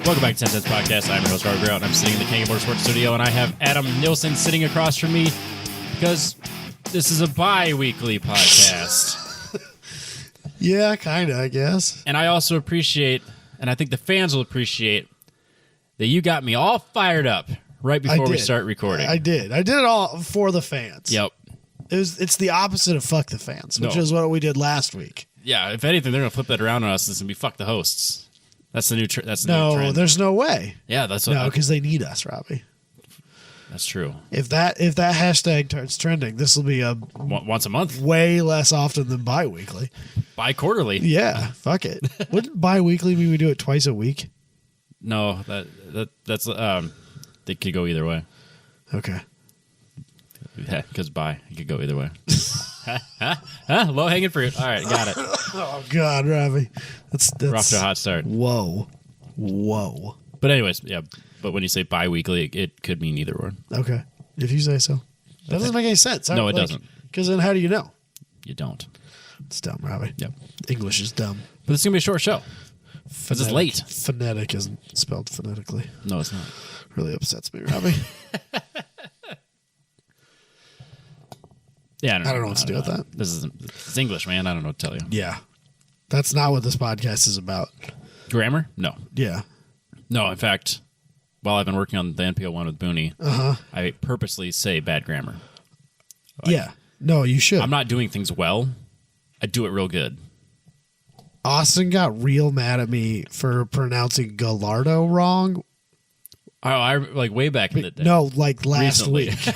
Welcome back to 10 Cents Podcast. I'm your host, Robbie, and I'm sitting in the Kangaroo Sports Studio, and I have Adam Nilsson sitting across from me because this is a bi-weekly podcast. Yeah, kind of, I guess. And I also appreciate, and I think the fans will appreciate, that you got me all fired up right before we start recording. I did it all for the fans. Yep. It's the opposite of fuck the fans, which is what we did last week. Yeah, if anything, they're going to flip that around on us. It's going to be fuck the hosts. That's the new trend. No, there's no way. Yeah, that's what. No, because they need us, Robbie. That's true. If that hashtag starts trending, this will be once a month, way less often than bi-weekly. Bi-quarterly. Yeah, fuck it. Wouldn't bi-weekly mean we do it twice a week? No, that's they could go either way. Okay. Yeah, because it could go either way. Low hanging fruit. All right, got it. Oh God, Robbie, that's We're off to a hot start. Whoa. But anyways, yeah. But when you say bi-weekly, it could mean either one. Okay, if you say so. That doesn't make any sense. No, it doesn't. Because then how do you know? You don't. It's dumb, Robbie. Yep. English is dumb. But it's gonna be a short show because it's late. Phonetic isn't spelled phonetically. No, it's not. Really upsets me, Robbie. Yeah, I don't know what to do with that. It's English, man. I don't know what to tell you. Yeah. That's not what this podcast is about. Grammar? No. Yeah. No, in fact, while I've been working on the NPO one with Booney, I purposely say bad grammar. Yeah. No, you should. I'm not doing things well. I do it real good. Austin got real mad at me for pronouncing Gallardo wrong. Oh, I like way back in the day. No, like last Recently. week.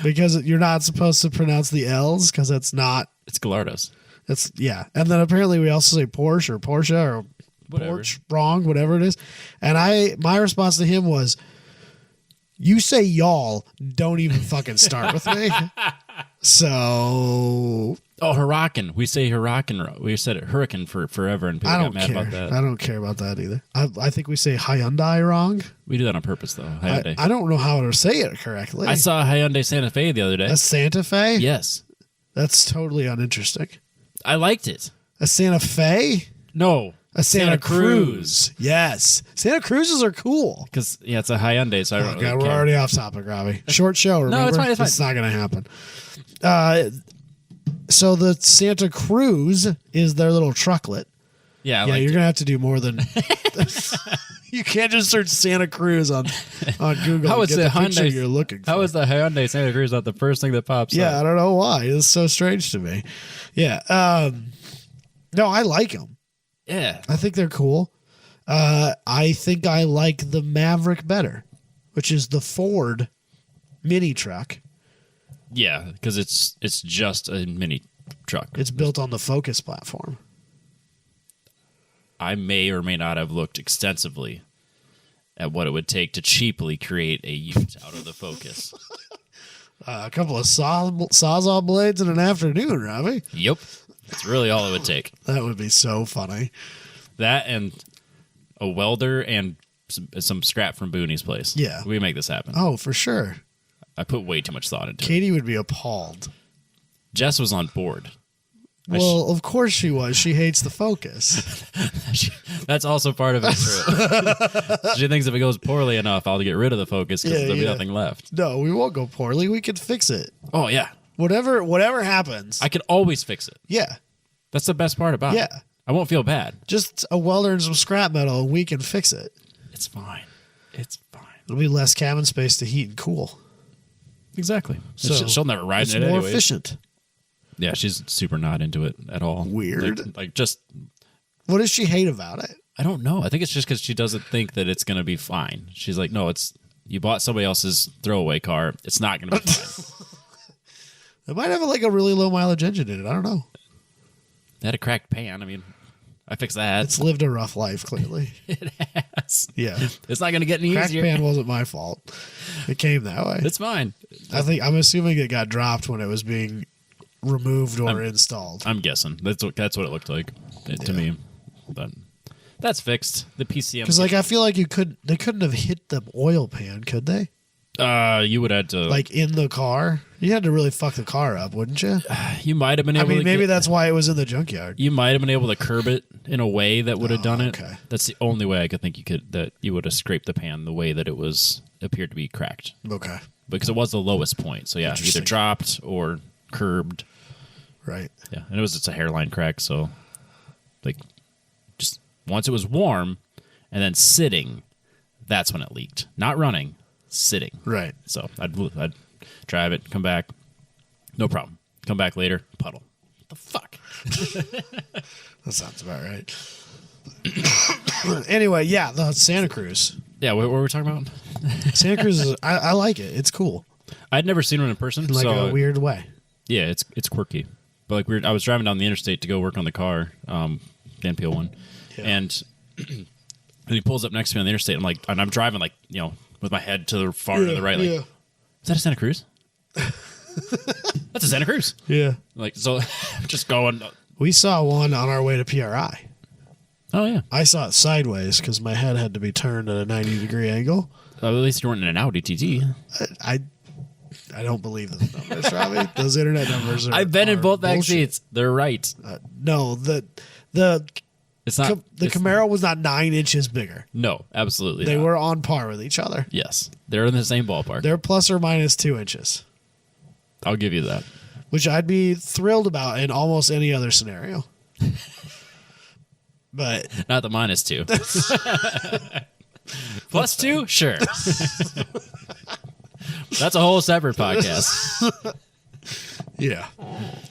Because you're not supposed to pronounce the L's because it's not. It's Gallardo's. It's yeah. And then apparently we also say Porsche or Whatever. Porsche wrong, whatever it is. And my response to him was, you say y'all, don't even fucking start with me. So. Oh, Huracan. We say Huracan. We said it Hurricane for forever, and people got mad about that. I don't care about that either. I think we say Hyundai wrong. We do that on purpose, though. Hyundai. I don't know how to say it correctly. I saw a Hyundai Santa Fe the other day. A Santa Fe? Yes. That's totally uninteresting. I liked it. A Santa Fe? No. A Santa Cruz. Yes. Santa Cruzes are cool. Because, yeah, it's a Hyundai, so I don't really we're care. already off topic, Robbie. Short show, remember? No, it's fine. It's not going to happen. So the Santa Cruz is their little trucklet. Yeah, you're going to have to do more than... You can't just search Santa Cruz on Google How and is get the the picture Hyundai, you're looking for. How is the Hyundai Santa Cruz not the first thing that pops up? Yeah, I don't know why. It's so strange to me. Yeah. No, I like them. Yeah. I think they're cool. I think I like the Maverick better, which is the Ford mini truck. Yeah, because it's just a mini truck. It's built on the Focus platform. I may or may not have looked extensively at what it would take to cheaply create a ute out of the Focus. A couple of sawzall blades in an afternoon, Robbie. Yep. That's really all it would take. That would be so funny. That and a welder and some scrap from Booney's place. Yeah. We make this happen. Oh, for sure. I put way too much thought into it. Katie would be appalled. Jess was on board. Well, of course she was. She hates the Focus. That's also part of it. She thinks if it goes poorly enough, I'll get rid of the Focus because there'll be nothing left. No, we won't go poorly. We can fix it. Oh, yeah. Whatever happens. I can always fix it. Yeah. That's the best part about it. I won't feel bad. Just a welder and some scrap metal, and we can fix it. It's fine. It's fine. It'll be less cabin space to heat and cool. Exactly. So she'll never ride it's it more anyways. efficient. Yeah, she's super not into it at all. Weird. Like just... What does she hate about it? I don't know. I think it's just because she doesn't think that it's going to be fine. She's like, no, you bought somebody else's throwaway car. It's not going to be fine. It might have like a really low mileage engine in it. I don't know. It had a cracked pan. I mean, I fixed that. It's lived a rough life, clearly. It has. Yeah. It's not going to get any Cracked easier. pan wasn't my fault. It came that way. It's fine. I'm assuming it got dropped when it was being removed or installed. I'm guessing. That's what it looked like to me. But that's fixed. The PCM. Because I feel like they couldn't have hit the oil pan, could they? You would have to Like in the car? You had to really fuck the car up, wouldn't you? You might have been I able. mean, to maybe get, that's why it was in the junkyard. you might have been able to curb it in a way that would have done it. okay. That's the only way I could think you would have scraped the pan the way that it was appeared to be cracked. Okay. Because it was the lowest point. So yeah, either Interesting. dropped or curbed. Right. Yeah, and it's a hairline crack. So like, just once it was warm and then sitting, that's when it leaked. Not running, sitting. Right. So I'd drive it, come back, no problem. Come back later, puddle. What the fuck? That sounds about right. Anyway, yeah, the Santa Cruz. Yeah, what were we talking about? Santa Cruz is, I like it. It's cool. I'd never seen one in person. In like so a weird way. yeah, it's quirky. But like weird. I was driving down the interstate to go work on the car, the NPO one, Yeah. and he pulls up next to me on the interstate. And I'm driving like with my head to the far to the right. Like, is that a Santa Cruz? That's a Santa Cruz. Yeah. Like so, just going. We saw one on our way to PRI. Oh yeah. I saw it sideways because my head had to be turned at a 90-degree angle. At least you weren't in an Audi TT. I don't believe those numbers, Robbie. Those internet numbers are. I've been in both back bullshit. seats. They're right. No, the It's not the it's- Camaro was not 9 inches bigger. No, absolutely. They not. were on par with each other. Yes, they're in the same ballpark. They're plus or minus 2 inches, I'll give you that. which I'd be thrilled about in almost any other scenario. But Not the -2. +2, sure. That's a whole separate podcast. yeah,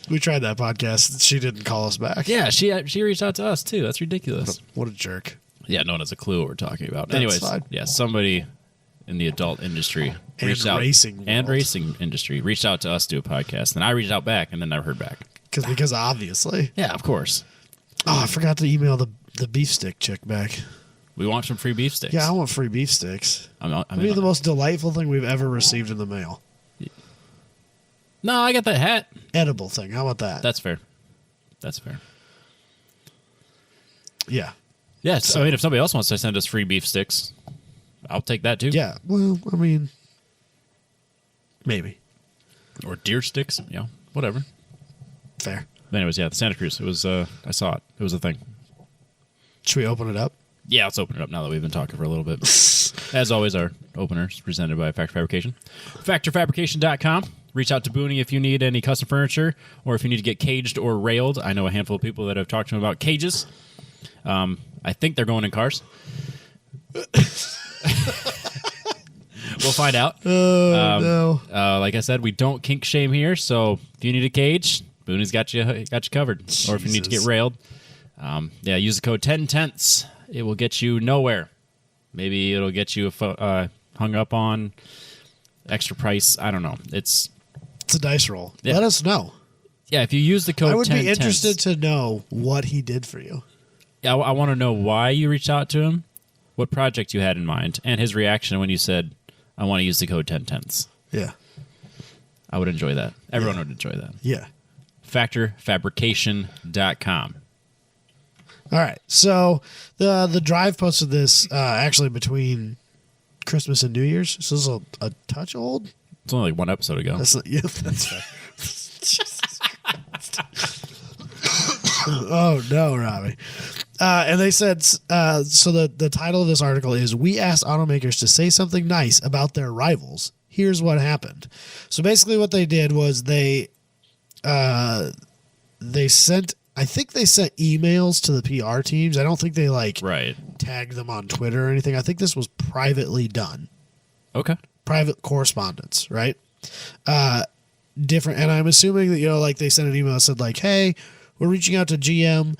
we tried that podcast. She didn't call us back. Yeah, she reached out to us too. That's ridiculous. What a jerk. Yeah, no one has a clue what we're talking about. That's Anyways, fine. yeah, somebody in the adult industry And reached out racing and world. racing industry reached out to us to do a podcast, and I reached out back, and then never heard back. Because obviously. Yeah, of course. Oh, I forgot to email the beef stick chick back. We want some free beef sticks. Yeah, I want free beef sticks. It'd be the most delightful thing we've ever received in the mail. No, I got that hat. Edible thing. How about that? That's fair. That's fair. Yeah. Yeah, so, I mean, if somebody else wants to send us free beef sticks, I'll take that too. Yeah. Well, I mean, maybe. Or deer sticks, whatever. Fair. But anyways, yeah, the Santa Cruz. It was. I saw it. It was a thing. Should we open it up? Yeah, let's open it up now that we've been talking for a little bit. As always, our opener is presented by Factor Fabrication. FactorFabrication.com. Reach out to Booney if you need any custom furniture or if you need to get caged or railed. I know a handful of people that have talked to him about cages. I think they're going in cars. We'll find out. No. Like I said, we don't kink shame here, so if you need a cage, Booney's got you covered. Or if you need to get Jesus. railed, use the code 10tenths. It will get you nowhere. Maybe it'll get you hung up on extra price. I don't know. It's a dice roll. Yeah. Let us know. if you use the code. I would 10 be interested to know what he did for you. I want to know why you reached out to him, what project you had in mind, and his reaction when you said, "I want to use the code 10tenths." Yeah. I would enjoy that. Everyone would enjoy that. Yeah. FactorFabrication.com. All right. So the drive posted this actually between Christmas and New Year's. So this is a touch old. It's only like one episode ago. That's fair. Jesus Christ. Oh no, Robbie. And they said so the title of this article is "We asked automakers to say something nice about their rivals. Here's what happened." So basically what they did was they sent emails to the PR teams. I don't think they Right. tagged them on Twitter or anything. I think this was privately done. Okay. Private correspondence, right? Different, and I'm assuming that they sent an email that said hey, we're reaching out to GM,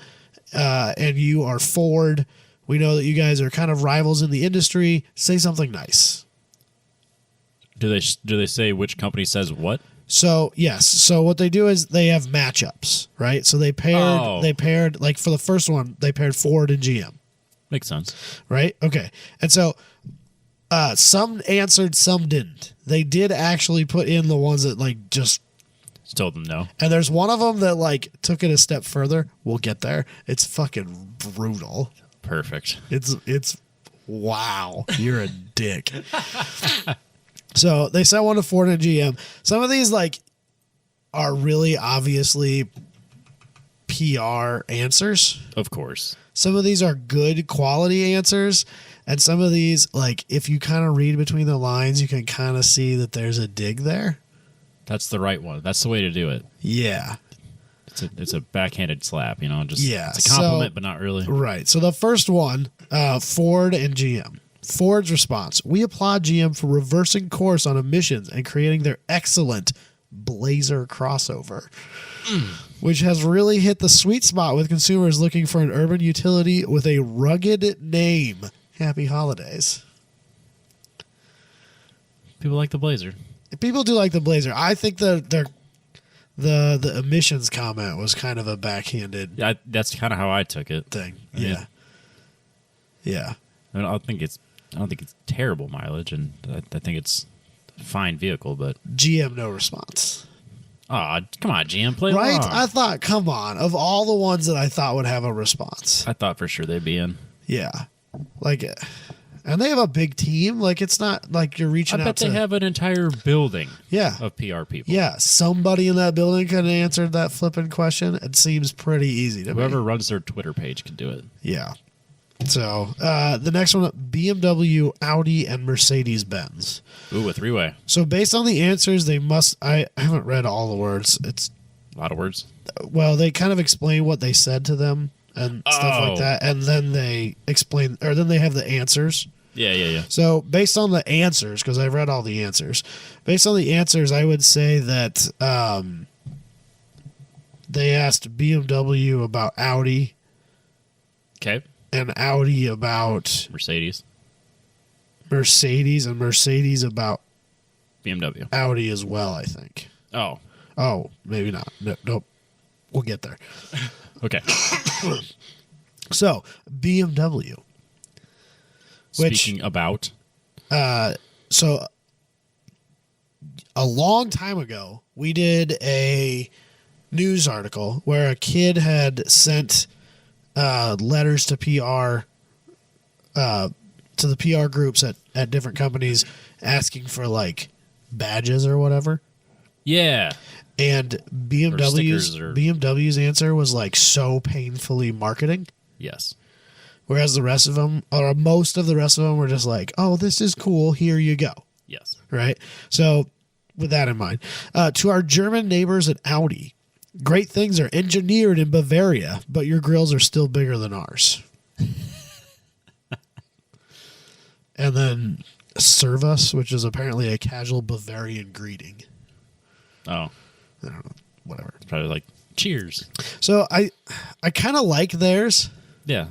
and you are Ford. We know that you guys are kind of rivals in the industry. Say something nice. Do they say which company says what? So yes, so what they do is they have matchups, right? So they paired for the first one they paired Ford and GM. Makes sense. Right? Okay. And so some answered, some didn't. They did actually put in the ones that just Told them no. and there's one of them that took it a step further. We'll get there. It's fucking brutal. Perfect. It's wow. You're a dick. So they sent one to Ford and GM. Some of these like are really obviously PR answers. Of course. Some of these are good quality answers. And some of these, like, if you kind of read between the lines, you can kind of see that there's a dig there. That's the right one. That's the way to do it. Yeah. It's a backhanded slap, you know. Just Yeah. It's a compliment, but not really. Right. So the first one, Ford and GM. Ford's response: we applaud GM for reversing course on emissions and creating their excellent Blazer crossover, which has really hit the sweet spot with consumers looking for an urban utility with a rugged name. Happy holidays. People like the Blazer. People do like the Blazer. I think the emissions comment was kind of a backhanded That's kind of how I took it. thing. I mean, Yeah. I don't think it's terrible mileage, and I think it's a fine vehicle. But GM no response. come on, GM, play Right? along. I thought, come on, of all the ones that I thought would have a response. I thought for sure they'd be in. Yeah. Like, and they have a big team. Like, it's not like you're reaching I out bet to. they have an entire building Yeah. of PR people. Yeah. Somebody in that building could have answered that flipping question. It seems pretty easy to Whoever me. runs their Twitter page can do it. Yeah. So, the next one, BMW, Audi, and Mercedes Benz. Ooh, a three-way. So, based on the answers, they must. I haven't read all the words. It's A lot of words. well, they kind of explain what they said to them and stuff like Oh. that, and then they explain, or then they have the answers. Yeah. So, based on the answers, because I've read all the answers, based on the answers, I would say that they asked BMW about Audi Okay. and Audi about Mercedes. Mercedes and Mercedes about BMW. Audi as well, I think. Oh, Oh, maybe not. Nope. We'll get there. okay. So, BMW. Which- Speaking about. So, a long time ago, we did a news article where a kid had sent letters to PR, to the PR groups at different companies asking for like badges or whatever. Yeah. And stickers or- BMW's answer was like so painfully marketing. Yes. Whereas the rest of them, or most of the rest of them, were just like, "Oh, this is cool. Here you go." Yes. Right. So, with that in mind, to our German neighbors at Audi, great things are engineered in Bavaria, but your grills are still bigger than ours. And then Servus, which is apparently a casual Bavarian greeting. Oh, I don't know, whatever. it's probably like cheers. So I kind of like theirs Yeah.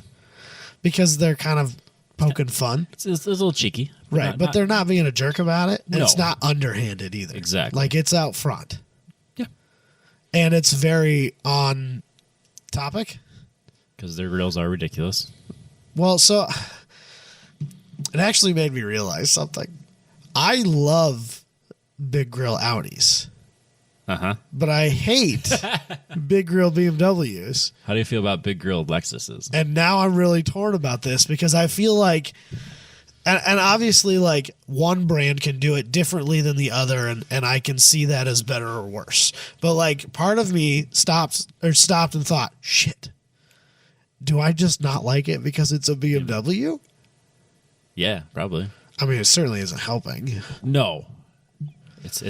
because they're kind of poking fun. It's a little cheeky. Right, but they're not being a jerk about it. And No. it's not underhanded either. Exactly. Like, it's out front. Yeah. And it's very on topic. Because their grills are ridiculous. Well, so it actually made me realize something. I love big grill Audis, Uh-huh. but I hate big grill BMWs. How do you feel about big grilled Lexuses? And now I'm really torn about this because I feel like, and obviously, like, one brand can do it differently than the other, and I can see that as better or worse. But, like, part of me stopped and thought, shit, do I just not like it because it's a BMW? Yeah, probably. I mean, it certainly isn't helping. No. It's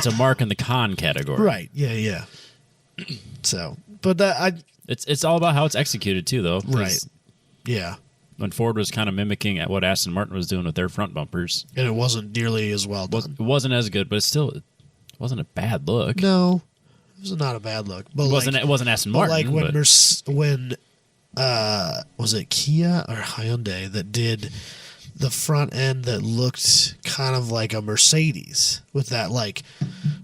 a mark in the con category. Right. Yeah. So, but that, It's all about how it's executed too, though. 'cause right. Yeah. When Ford was kind of mimicking at what Aston Martin was doing with their front bumpers, And it wasn't nearly as well done. it wasn't as good, but it wasn't a bad look. No, it was not a bad look. But It wasn't Aston but Martin. like but when was it Kia or Hyundai that did the front end that looked kind of like a Mercedes with that like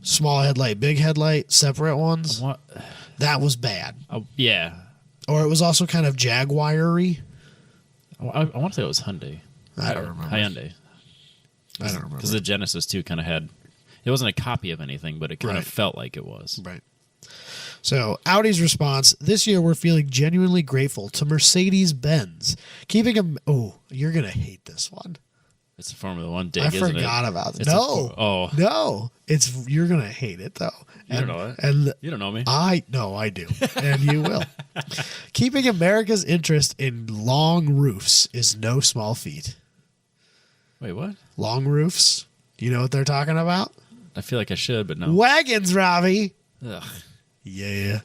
small headlight, big headlight, separate ones? what? That was bad. Yeah. Or it was also kind of Jaguar-y. I want to say it was Hyundai. I don't remember. Hyundai. I don't remember. Because the Genesis too kind of had. It wasn't a copy of anything, but it kind Right. of felt like it was. Right. So Audi's response: this year we're feeling genuinely grateful to Mercedes-Benz, keeping them. Oh, you're gonna hate this one. It's a Formula One dig, I isn't it? forgot about it. It's No. You're gonna hate it though. You don't know it. And You don't know me. I do, and you will. Keeping America's interest in long roofs is no small feat. Wait, what? Long roofs? You know what they're talking about? I feel like I should, but no. Wagons, Robbie. Ugh. Yeah.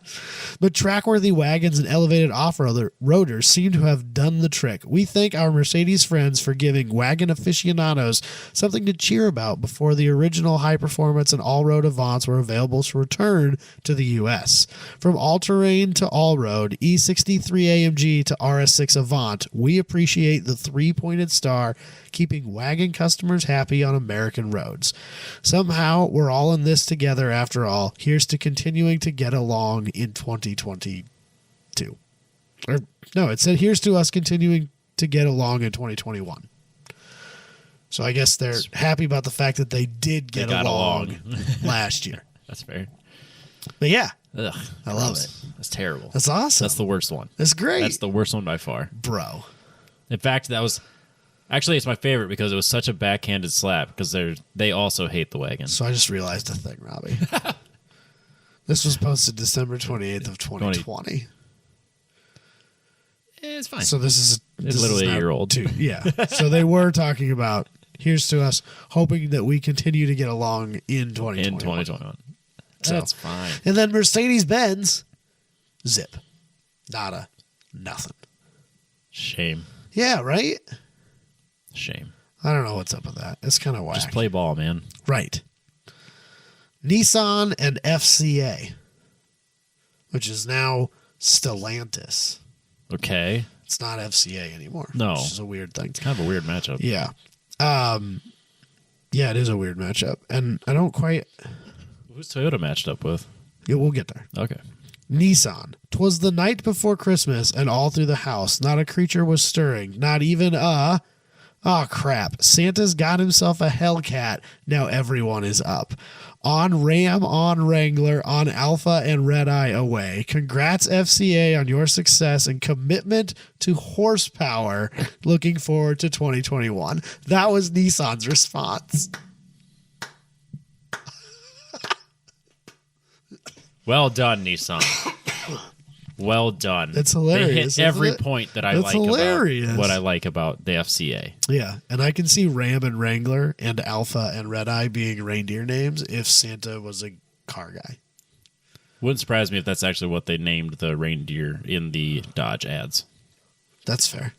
But track-worthy wagons and elevated off-roaders seem to have done the trick. We thank our Mercedes friends for giving wagon aficionados something to cheer about before the original high-performance and all-road Avants were available to return to the U.S. From all-terrain to all-road, E63 AMG to RS6 Avant, we appreciate the three-pointed star keeping wagon customers happy on American roads. Somehow, we're all in this together after all. Here's to continuing to get along in 2022. Or, no, it said here's to us continuing to get along in 2021. So I guess they're happy about the fact that they did get along last year. That's fair. But yeah, Ugh, I love it. That's terrible. That's awesome. That's the worst one. That's great. That's the worst one by far. Bro. In fact, that was... Actually, it's my favorite because it was such a backhanded slap because they also hate the wagon. So I just realized a thing, Robbie. This was posted December 28th of 2020. It's fine. So this is literally a year old. Yeah. So they were talking about here's to us hoping that we continue to get along in 2021. In 2021. That's fine. And then Mercedes-Benz, zip. Nada. Nothing. Shame. Yeah, right? Shame. I don't know what's up with that. It's kind of whack. Just play ball, man. Right. Nissan and FCA, which is now Stellantis. Okay. It's not FCA anymore. No. Which is a weird thing. It's kind of a weird matchup. Yeah. Yeah, it is a weird matchup. And I don't quite... Who's Toyota matched up with? Yeah, we'll get there. Okay. Nissan. 'Twas the night before Christmas, and all through the house, not a creature was stirring, not even a... Oh, crap. Santa's got himself a Hellcat. Now everyone is up. On Ram, on Wrangler, on Alpha, and Red Eye away. Congrats, FCA, on your success and commitment to horsepower. Looking forward to 2021. That was Nissan's response. Well done, Nissan. Well done. It's hilarious. They hit isn't every it? point that I That's like hilarious. about what I like about the FCA. Yeah, and I can see Ram and Wrangler and Alpha and Red Eye being reindeer names if Santa was a car guy. Wouldn't surprise me if that's actually what they named the reindeer in the Dodge ads. That's fair.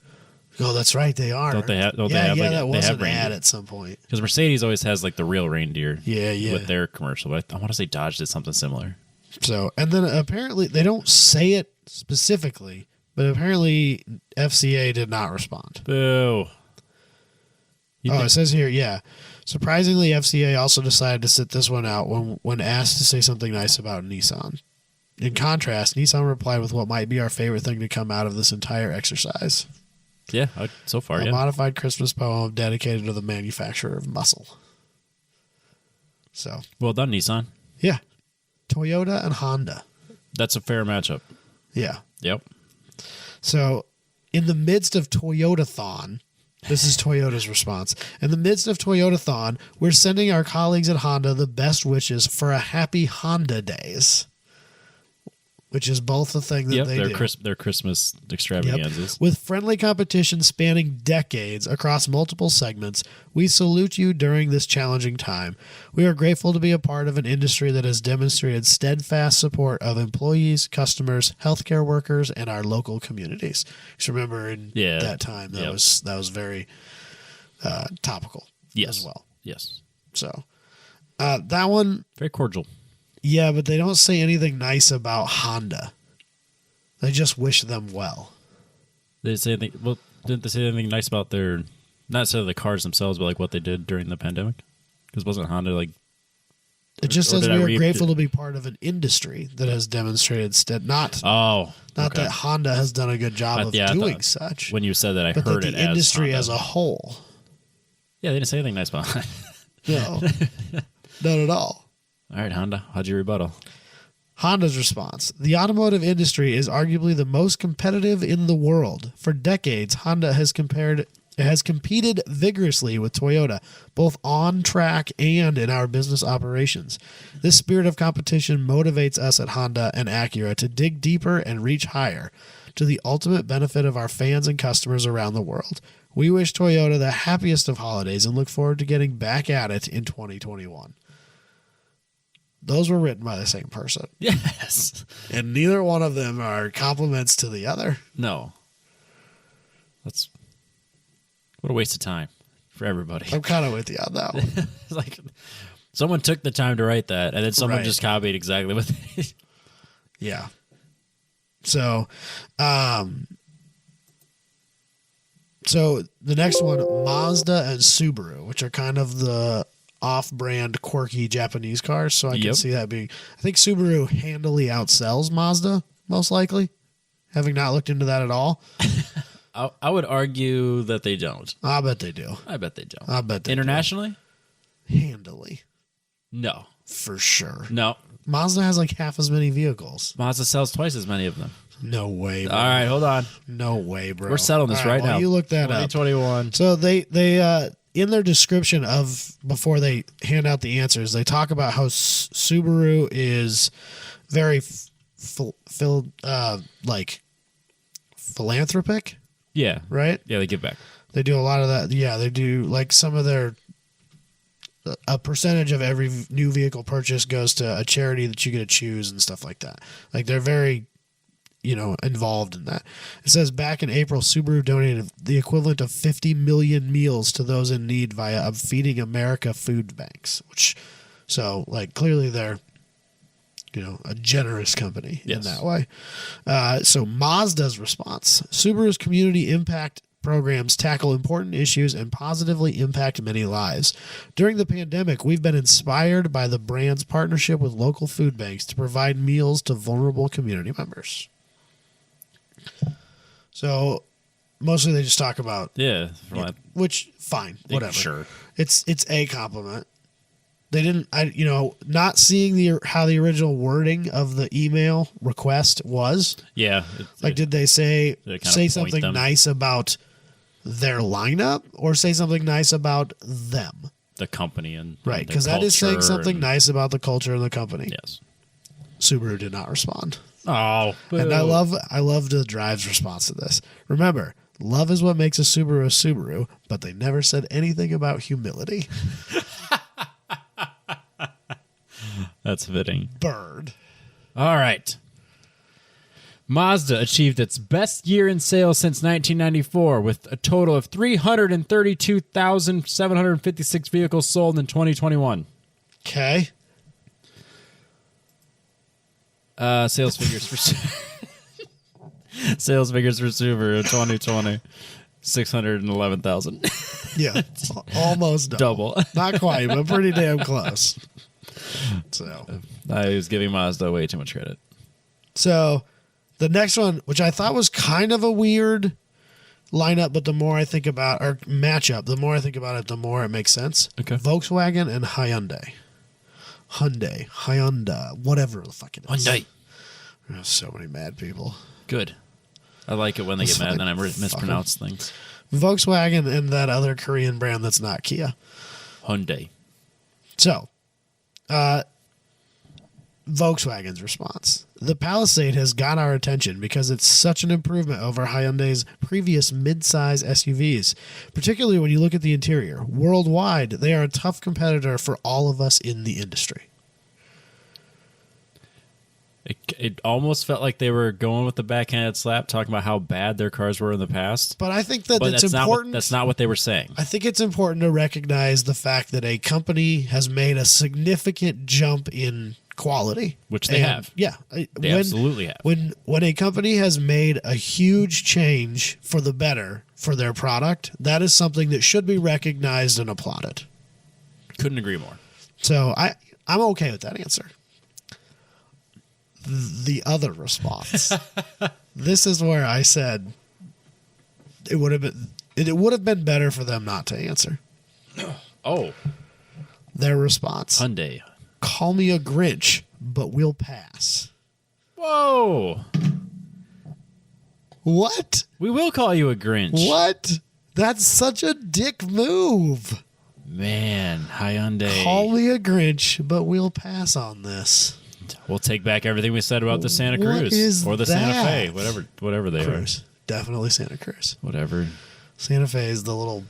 Oh, that's right. They are. Don't they have? Don't yeah, they have? yeah, Like, that they was have an ad reindeer. at some point. Because Mercedes always has like the real reindeer. Yeah, yeah. With their commercial, but I want to say Dodge did something similar. So, and then apparently they don't say it specifically, but apparently FCA did not respond. Boo. It says here, yeah. Surprisingly, FCA also decided to sit this one out when asked to say something nice about Nissan. In contrast, Nissan replied with what might be our favorite thing to come out of this entire exercise. Yeah, so far, A modified Christmas poem dedicated to the manufacturer of muscle. So, well done, Nissan. yeah. Toyota and Honda. That's a fair matchup. Yeah. Yep. So, in the midst of Toyotathon, this is Toyota's response. In the midst of Toyotathon, we're sending our colleagues at Honda the best wishes for a happy Honda Days, which is both the thing that they do. Their Christmas extravaganzas. Yep. With friendly competition spanning decades across multiple segments, we salute you during this challenging time. We are grateful to be a part of an industry that has demonstrated steadfast support of employees, customers, healthcare workers, and our local communities. Just remember in that time, that was very topical as well. Yes. So that one... Very cordial. Yeah, but they don't say anything nice about Honda. They just wish them well. They say anything, well, didn't they say anything nice about their, not necessarily the cars themselves, but like what they did during the pandemic? Because wasn't Honda like... It just says we are grateful to be part of an industry that has demonstrated not that Honda has done a good job of doing such. When you said that, I but heard that it the industry as as a whole. Yeah, they didn't say anything nice about it. No, not at all. All right, Honda, how'd you rebuttal? Honda's response. The automotive industry is arguably the most competitive in the world. For decades, Honda has compared It has competed vigorously with Toyota, both on track and in our business operations. This spirit of competition motivates us at Honda and Acura to dig deeper and reach higher, to the ultimate benefit of our fans and customers around the world. We wish Toyota the happiest of holidays and look forward to getting back at it in 2021. Those were written by the same person. Yes. And neither one of them are compliments to the other. No. That's what a waste of time for everybody. I'm kind of with you on that one. Like, someone took the time to write that, and then someone Right. just copied exactly what they... Yeah. So, so the next one, Mazda and Subaru, which are kind of the off-brand quirky Japanese cars. So I can see that being, I think Subaru handily outsells Mazda, most likely, having not looked into that at all. I would argue that they don't. I bet they do. I bet they don't. I bet they Internationally? do. Handily. No. For sure. No. Mazda has like half as many vehicles. Mazda sells twice as many of them. No way, bro. All right, hold on. No way, bro. We're settling this right now. You look that up. 2021. So they in their description of, before they hand out the answers, they talk about how Subaru is very like philanthropic, Yeah. right? Yeah, they give back. They do a lot of that. Yeah, they do, like, some of their, a percentage of every new vehicle purchase goes to a charity that you get to choose and stuff like that. Like, they're very, involved in that. It says back in April, Subaru donated the equivalent of 50 million meals to those in need via Feeding America food banks, so like, clearly they're, a generous company in that way. So Mazda's response: Subaru's community impact programs tackle important issues and positively impact many lives. During the pandemic, we've been inspired by the brand's partnership with local food banks to provide meals to vulnerable community members. So mostly they just talk about, which, fine, whatever. Sure. It's a compliment. They didn't, not seeing how the original wording of the email request was. Yeah. Did they say point something them. nice about their lineup, or say something nice about them? The company and right, because that is saying something nice about the culture and the company. Yes. Subaru did not respond. Oh, boo. And I love the Drive's response to this. Remember, love is what makes a Subaru, but they never said anything about humility. That's fitting. Bird. All right. Mazda achieved its best year in sales since 1994 with a total of 332,756 vehicles sold in 2021. Okay. Sales figures for Subaru in 2020, 611,000. Yeah, almost Double. Not quite, but pretty damn close. So I was giving Mazda way too much credit. So the next one, which I thought was kind of a weird lineup, but the more I think about, or matchup, the more I think about it, the more it makes sense. Okay. Volkswagen and Hyundai. Hyundai, whatever the fuck it is. Hyundai. There's so many mad people. Good. I like it when they get mad and then I mispronounce things. Volkswagen and that other Korean brand that's not Kia. Hyundai. So, Volkswagen's response. The Palisade has got our attention because it's such an improvement over Hyundai's previous mid-size SUVs, particularly when you look at the interior. Worldwide, they are a tough competitor for all of us in the industry. It almost felt like they were going with the backhanded slap, talking about how bad their cars were in the past. But I think that it's that's important. That's not what they were saying. I think it's important to recognize the fact that a company has made a significant jump in quality, Which they have. Yeah, They absolutely have. When a company has made a huge change for the better for their product, that is something that should be recognized and applauded. Couldn't agree more. So I'm okay with that answer. The other response. This is where I said it would have been better for them not to answer. Oh, Their response. Hyundai. Call me a Grinch, but we'll pass. Whoa. What? We will call you a Grinch. What? That's such a dick move. Man, Hyundai. Call me a Grinch, but we'll pass on this. We'll take back everything we said about the Santa What Cruz is or the that? Santa Fe, whatever they Cruz. Definitely Santa Cruz. are. Whatever. Santa Fe is the little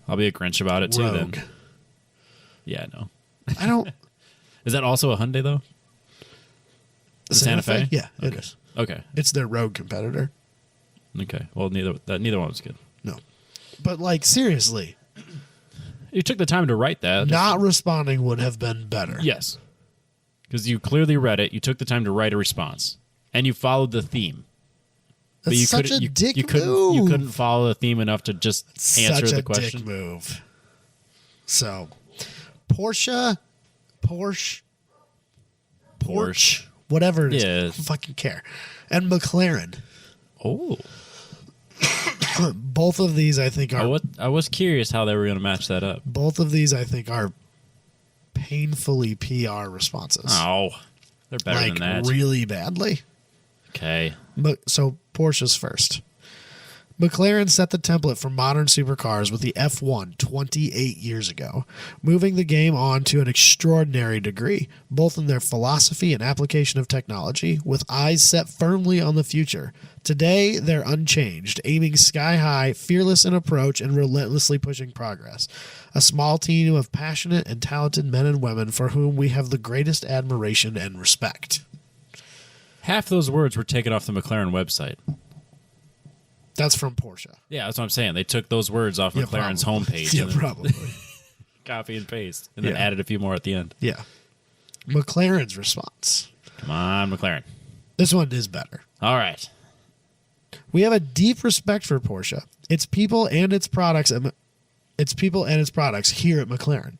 I'll be a Grinch about it too. rogue. Then. Yeah, no. I don't. Is that also a Hyundai though? The Santa Fe? Yeah, it Okay. is. Okay. It's their rogue competitor. Okay. Well, neither one was good. No, but like seriously, You took the time to write that. not responding would have been better. Yes. Because you clearly read it. You took the time to write a response, and you followed the theme. That's you such a dick move. You couldn't follow the theme enough to just answer Such the a question. dick move. So, Porsche, whatever it is, Yeah. I don't fucking care. And McLaren. Oh, Both of these, I think, are I was curious how they were going to match that up. both of these, I think, are painfully PR responses. Oh, they're better like than that. really badly. Okay. But so Porsche's first. McLaren set the template for modern supercars with the F1 28 years ago, moving the game on to an extraordinary degree, both in their philosophy and application of technology, with eyes set firmly on the future. Today, they're unchanged, aiming sky high, fearless in approach, and relentlessly pushing progress. A small team of passionate and talented men and women for whom we have the greatest admiration and respect. Half those words were taken off the McLaren website. That's from Porsche. Yeah, that's what I'm saying. They took those words off Yeah, McLaren's probably. homepage Yeah, and then probably. copy and paste, and then Yeah. added a few more at the end. Yeah. McLaren's response. Come on, McLaren. This one is better. All right. We have a deep respect for Porsche, its people and its products, here at McLaren.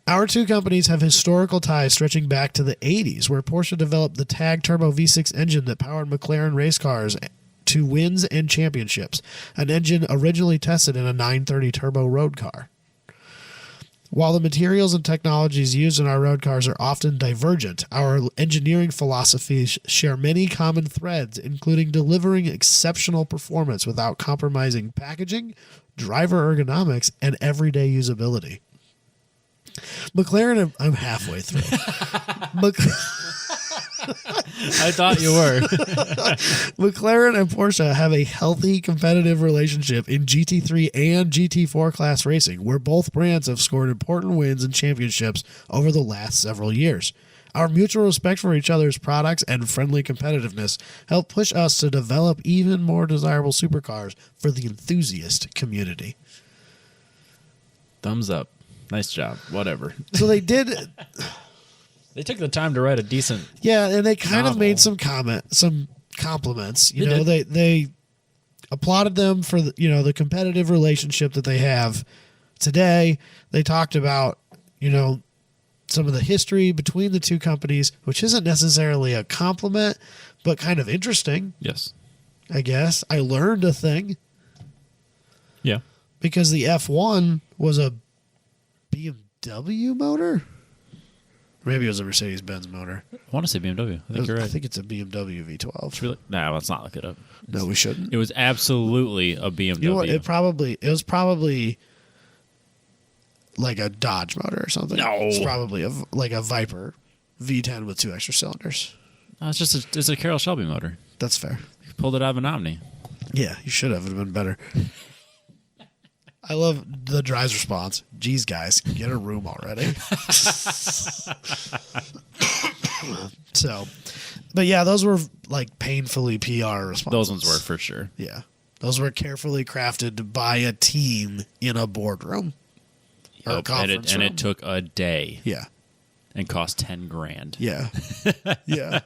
Our two companies have historical ties stretching back to the 80s, where Porsche developed the TAG Turbo V6 engine that powered McLaren race cars to wins and championships, an engine originally tested in a 930 turbo road car. While the materials and technologies used in our road cars are often divergent, our engineering philosophies share many common threads, including delivering exceptional performance without compromising packaging, driver ergonomics, and everyday usability. McLaren, I'm halfway through. I thought you were. McLaren and Porsche have a healthy competitive relationship in GT3 and GT4 class racing, where both brands have scored important wins and championships over the last several years. Our mutual respect for each other's products and friendly competitiveness help push us to develop even more desirable supercars for the enthusiast community. Thumbs up. Nice job. Whatever. So they did, They took the time to write a decent. yeah, and they kind of Novel. made some compliments. You They know, did. they applauded them for the competitive relationship that they have today. They talked about some of the history between the two companies, which isn't necessarily a compliment, but kind of interesting. Yes. I guess I learned a thing Yeah. because the F1 was a BMW motor. Maybe it was a Mercedes-Benz motor. I want to say BMW. I think you're right. I think it's a BMW V12. Should we look? Nah, let's not look it up. No, we shouldn't. It was absolutely a BMW. You know what? It was probably like a Dodge motor or something. No. It's probably like a Viper V10 with 2 extra cylinders. No, it's a Carroll Shelby motor. That's fair. You pulled it out of an Omni. Yeah, you should have. It would have been better. I love the drive's response. Geez, guys, get a room already. So, but yeah, those were like painfully PR responses. Those ones were for sure. Yeah. Those were carefully crafted by a team in a boardroom. Or a Yep, conference and room. it took a day Yeah. and cost $10,000. Yeah. Yeah.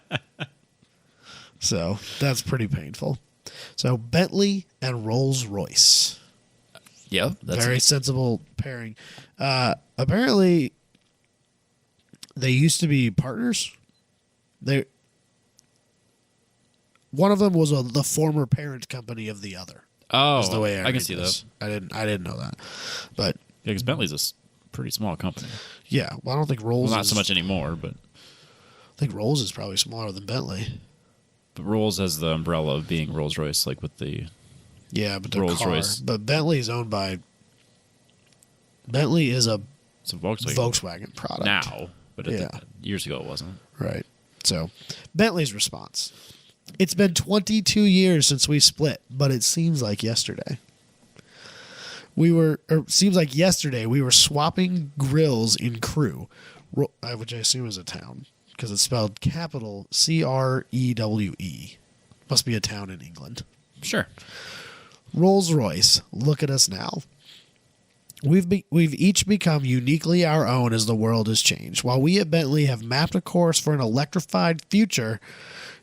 So that's pretty painful. So Bentley and Rolls-Royce. Yep. That's Very sensible pairing. Apparently, they used to be partners. One of them was the former parent company of the other. Oh, Is the way I can read see this. that. I didn't know that, but Yeah, because Bentley's a pretty small company. yeah. Well, I don't think Rolls. Well, not is, so much anymore, but I think Rolls is probably smaller than Bentley. Rolls has the umbrella of being Rolls-Royce, like with the Yeah, but the Rolls-Royce. But Bentley is owned by. Bentley is a It's a Volkswagen. Volkswagen product Now, but Yeah. years ago it wasn't. Right. So, Bentley's response. It's been 22 years since we split, but it seems like yesterday. Seems like yesterday we were swapping grills in Crewe, which I assume is a town because it's spelled capital Crewe. Must be a town in England. Sure. Rolls-Royce, look at us now. We've each become uniquely our own as the world has changed. While we at Bentley have mapped a course for an electrified future,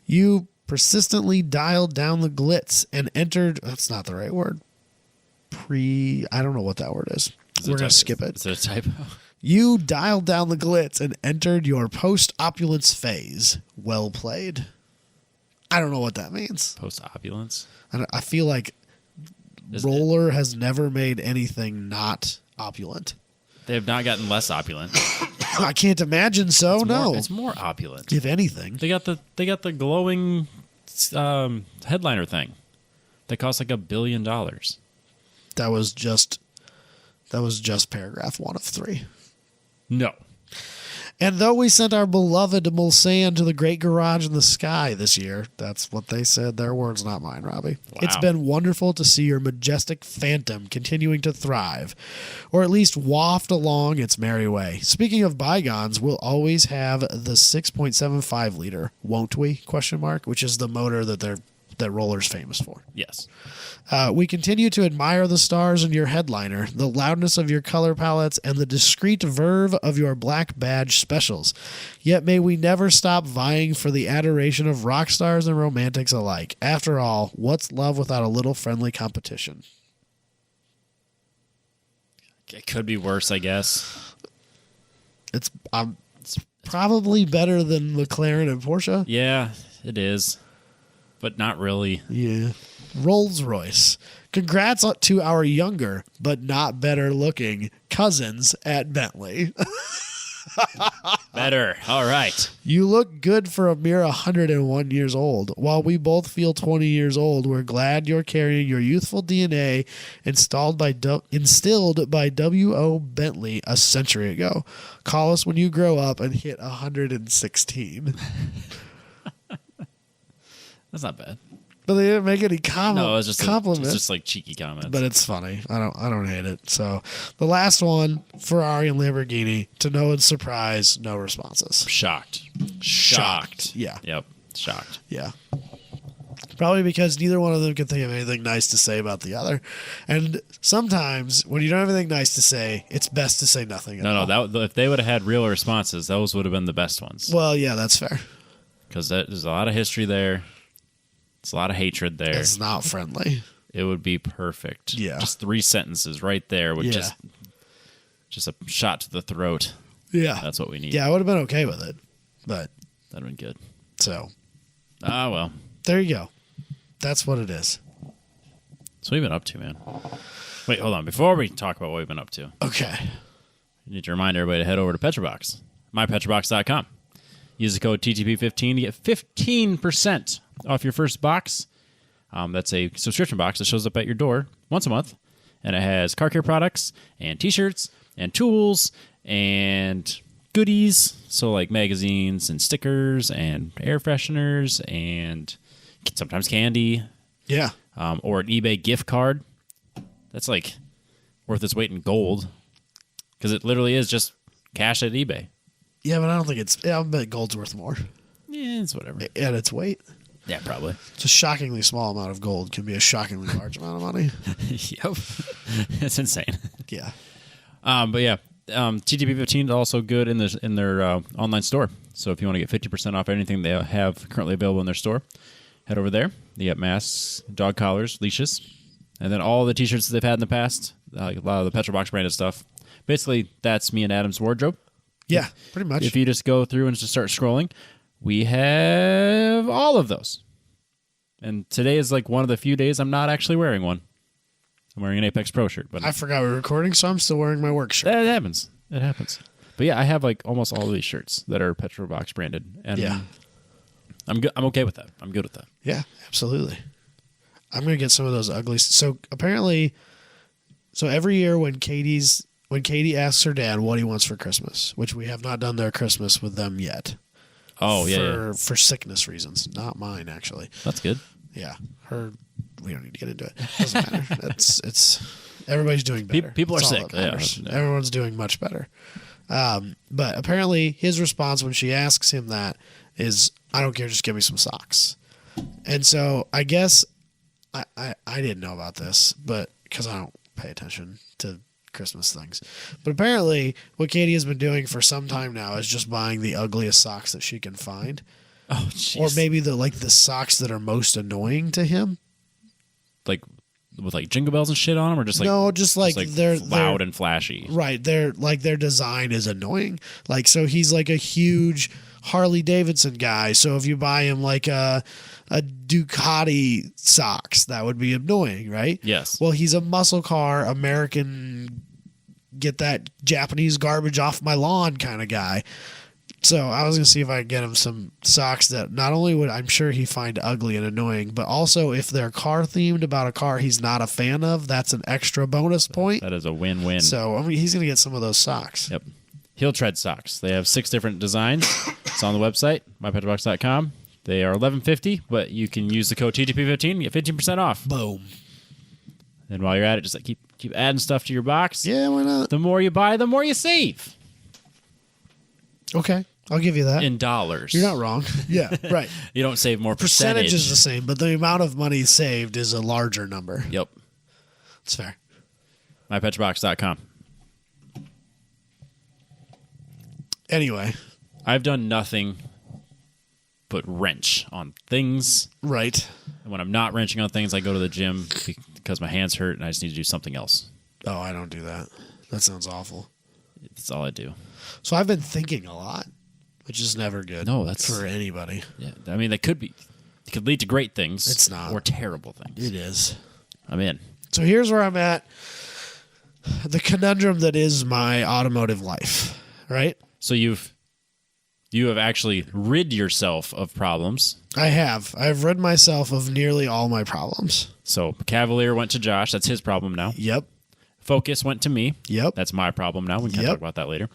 you persistently dialed down the glitz and entered. That's not the right word. I don't know what that word is. We're going to skip it. Is it a typo? You dialed down the glitz and entered your post-opulence phase. Well played. I don't know what that means. Post-opulence? I feel like Roller has never made anything not opulent. They have not gotten less opulent. I can't imagine so. It's more opulent. If anything, They got the glowing headliner thing that costs like $1 billion. that was just paragraph 1 of 3. No. And though we sent our beloved Mulsanne to the great garage in the sky this year, that's what they said. Their words, not mine, Robbie. Wow. It's been wonderful to see your majestic Phantom continuing to thrive, or at least waft along its merry way. Speaking of bygones, we'll always have the 6.75 liter, won't we? Question mark, which is the motor that Roller's famous for. Yes. We continue to admire the stars in your headliner, the loudness of your color palettes, and the discreet verve of your black badge specials. Yet may we never stop vying for the adoration of rock stars and romantics alike. After all, what's love without a little friendly competition? It could be worse, I guess. It's probably better than McLaren and Porsche. Yeah, it is. But not really. Yeah. Rolls-Royce. Congrats to our younger, but not better looking cousins at Bentley. Better. All right. You look good for a mere 101 years old. While we both feel 20 years old, we're glad you're carrying your youthful DNA instilled by W.O. Bentley a century ago. Call us when you grow up and hit 116. That's not bad. But they didn't make any No, it's just compliments. it's just like cheeky comments. But it's funny. I don't hate it. So the last one, Ferrari and Lamborghini, to no one's surprise, no responses. Shocked. Yeah. Yep. Shocked. Yeah. Probably because neither one of them could think of anything nice to say about the other. And sometimes when you don't have anything nice to say, it's best to say nothing at all. No. If they would have had real responses, those would have been the best ones. Well, yeah, that's fair. Because there's a lot of history there. It's a lot of hatred there. It's not friendly. It would be perfect. Yeah. Just 3 sentences right there with Yeah. just a shot to the throat. Yeah. That's what we need. Yeah, I would have been okay with it. But, That'd have been good. so, Well. there you go. That's what it is. So what have you been up to, man? Wait, hold on. Before we talk about what we've been up to, Okay. you need to remind everybody to head over to Petrobox, mypetrobox.com. Use the code TTP15 to get 15% off your first box. That's a subscription box that shows up at your door once a month, and it has car care products and T-shirts and tools and goodies, so like magazines and stickers and air fresheners and sometimes candy, Yeah. or an eBay gift card. That's like worth its weight in gold because it literally is just cash at eBay. Yeah, but I don't think it's. I bet gold's worth more. Yeah, it's whatever. At its weight. Yeah, probably. It's a shockingly small amount of gold can be a shockingly large amount of money. Yep. It's insane. Yeah. But yeah, TTP15 is also good in their online store. So if you want to get 50% off anything they have currently available in their store, head over there. You get masks, dog collars, leashes, and then all the T-shirts that they've had in the past, like a lot of the Petrobox branded stuff. Basically, that's me and Adam's wardrobe. Yeah, pretty much. If you just go through and just start scrolling, we have all of those. And today is like one of the few days I'm not actually wearing one. I'm wearing an Apex Pro shirt. But I forgot we were recording, so I'm still wearing my work shirt. that happens. It happens. But yeah, I have like almost all of these shirts that are Petrobox branded. And Yeah. I'm good. I'm okay with that. I'm good with that. Yeah, absolutely. I'm gonna get some of those ugly. So apparently, every year when Katie asks her dad what he wants for Christmas, which we have not done their Christmas with them yet. Oh yeah, for sickness reasons, not mine actually. That's good. Yeah, her. We don't need to get into it. Doesn't matter. it's everybody's doing better. People are That's all sick. that matters. Yeah. Everyone's doing much better. But apparently, his response when she asks him that is, "I don't care. Just give me some socks." And so I guess I didn't know about this, but because I don't pay attention to Christmas things. But apparently, what Katie has been doing for some time now is just buying the ugliest socks that she can find. Oh, jeez. Or maybe the socks that are most annoying to him. Like with like jingle bells and shit on them, or just like no, just like they're loud and flashy. Right, their design is annoying. Like, so he's like a huge Harley Davidson guy. So if you buy him like a Ducati socks, that would be annoying, right? Yes. Well, he's a muscle car American, get that Japanese garbage off my lawn kind of guy. So I was going to see if I could get him some socks that not only would I'm sure he find ugly and annoying, but also if they're car themed about a car he's not a fan of, that's an extra bonus point. That is a win-win. So I mean, he's going to get some of those socks. Yep. Heel Tread socks. They have 6 different designs. It's on the website, mypetrolbox.com. They are $11.50, but you can use the code TTP15 and get 15% off. Boom. And while you're at it, just like keep adding stuff to your box. Yeah, why not? The more you buy, the more you save. Okay, I'll give you that. In dollars. You're not wrong. Yeah, right. You don't save more Percentage is the same, but the amount of money saved is a larger number. Yep. That's fair. mypetrolbox.com. Anyway. I've done nothing but wrench on things. Right. And when I'm not wrenching on things, I go to the gym because my hands hurt and I just need to do something else. Oh, I don't do that. That sounds awful. That's all I do. So I've been thinking a lot, which is never good. No, that's for anybody. Yeah, I mean, it could lead to great things. It's not. Or terrible things. It is. I'm in. So here's where I'm at. The conundrum that is my automotive life, right? So you have actually rid yourself of problems. I have. I've rid myself of nearly all my problems. So Cavalier went to Josh. That's his problem now. Yep. Focus went to me. Yep. That's my problem now. We can talk about that later.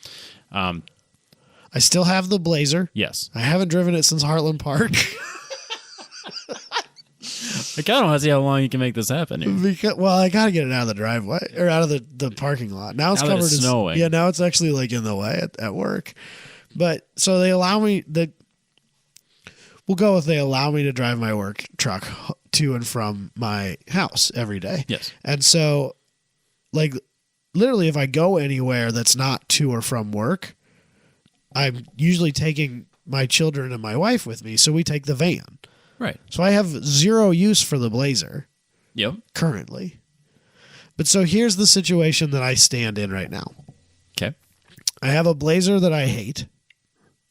I still have the Blazer. Yes. I haven't driven it since Heartland Park. I kind of want to see how long you can make this happen here. Well, I got to get it out of the driveway or out of the parking lot. Now it's Now that covered it's in snowing. Yeah, now it's actually like in the way at work. But so they allow me we'll go with they allow me to drive my work truck to and from my house every day. Yes. And so like literally if I go anywhere that's not to or from work, I'm usually taking my children and my wife with me, so we take the van. Right. So I have zero use for the Blazer. Yep. Currently. But so here's the situation that I stand in right now. Okay. I have a Blazer that I hate.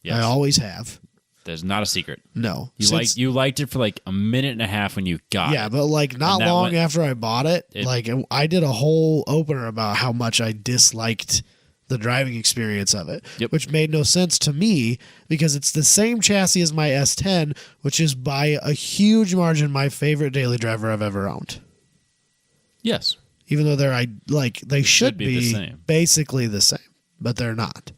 Yes. I always have. There's not a secret. No. You liked it for like a minute and a half when you got it. Yeah, but like not long after I bought it, like I did a whole opener about how much I disliked the driving experience of it, yep. which made no sense to me because it's the same chassis as my S10, which is by a huge margin my favorite daily driver I've ever owned. Yes. Even though they should be the same. Basically the same, but they're not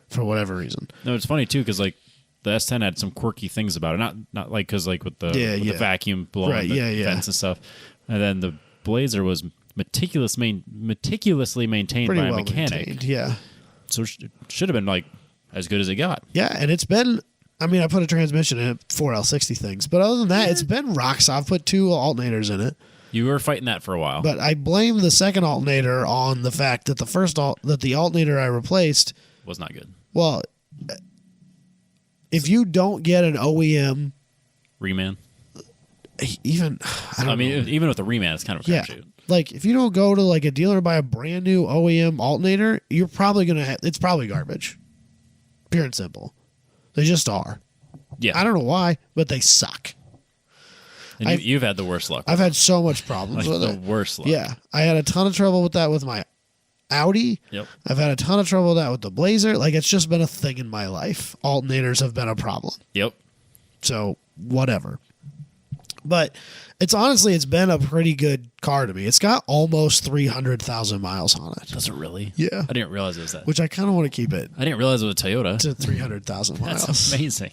for whatever reason. No, it's funny too because like the S10 had some quirky things about it. Not like because like with the vacuum blowing the vents and stuff, and then the Blazer was meticulously maintained Pretty by a well mechanic. Maintained, yeah. So it should have been like as good as it got. Yeah, and it's been. I mean, I put a transmission in it, 4L60 things, but other than that, it's been rocks. I've put 2 alternators in it. You were fighting that for a while, but I blame the second alternator on the fact that the alternator I replaced was not good. Well, if you don't get an OEM reman, even even with the reman, it's kind of a crapshoot. Like if you don't go to like a dealer and buy a brand new OEM alternator, you're probably gonna it's probably garbage. Pure and simple, they just are. Yeah, I don't know why, but they suck. And you've had the worst luck. I've had so much problems with it. The worst luck. Yeah, I had a ton of trouble with that with my Audi. Yep. I've had a ton of trouble with that with the Blazer. Like it's just been a thing in my life. Alternators have been a problem. Yep. So whatever. But it's been a pretty good car to me. It's got almost 300,000 miles on it. Does it really? Yeah. I didn't realize it was that. Which I kind of want to keep it I didn't realize it was a Toyota. to 300,000 miles. That's amazing.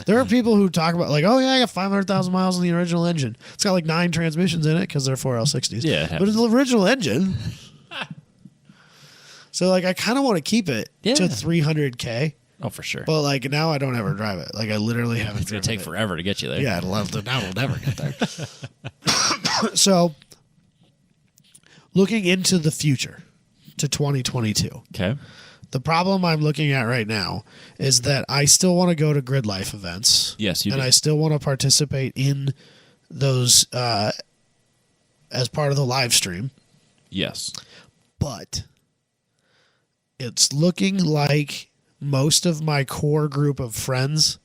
There are people who talk about like, oh yeah, I got 500,000 miles on the original engine. It's got like 9 transmissions in it because they're 4L60s. Yeah, it but happens. it's the original engine. So like, I kind of want to keep it to Yeah. 300K. Oh, for sure. But like now, I don't ever drive it. Like I literally haven't. It's going to take forever to get you there. Yeah, I'd love to. Now we'll never get there. So, looking into the future to 2022, Okay. the problem I'm looking at right now is that I still want to go to Grid Life events. Yes, you and do. I still want to participate in those as part of the live stream. Yes. But it's looking like most of my core group of friends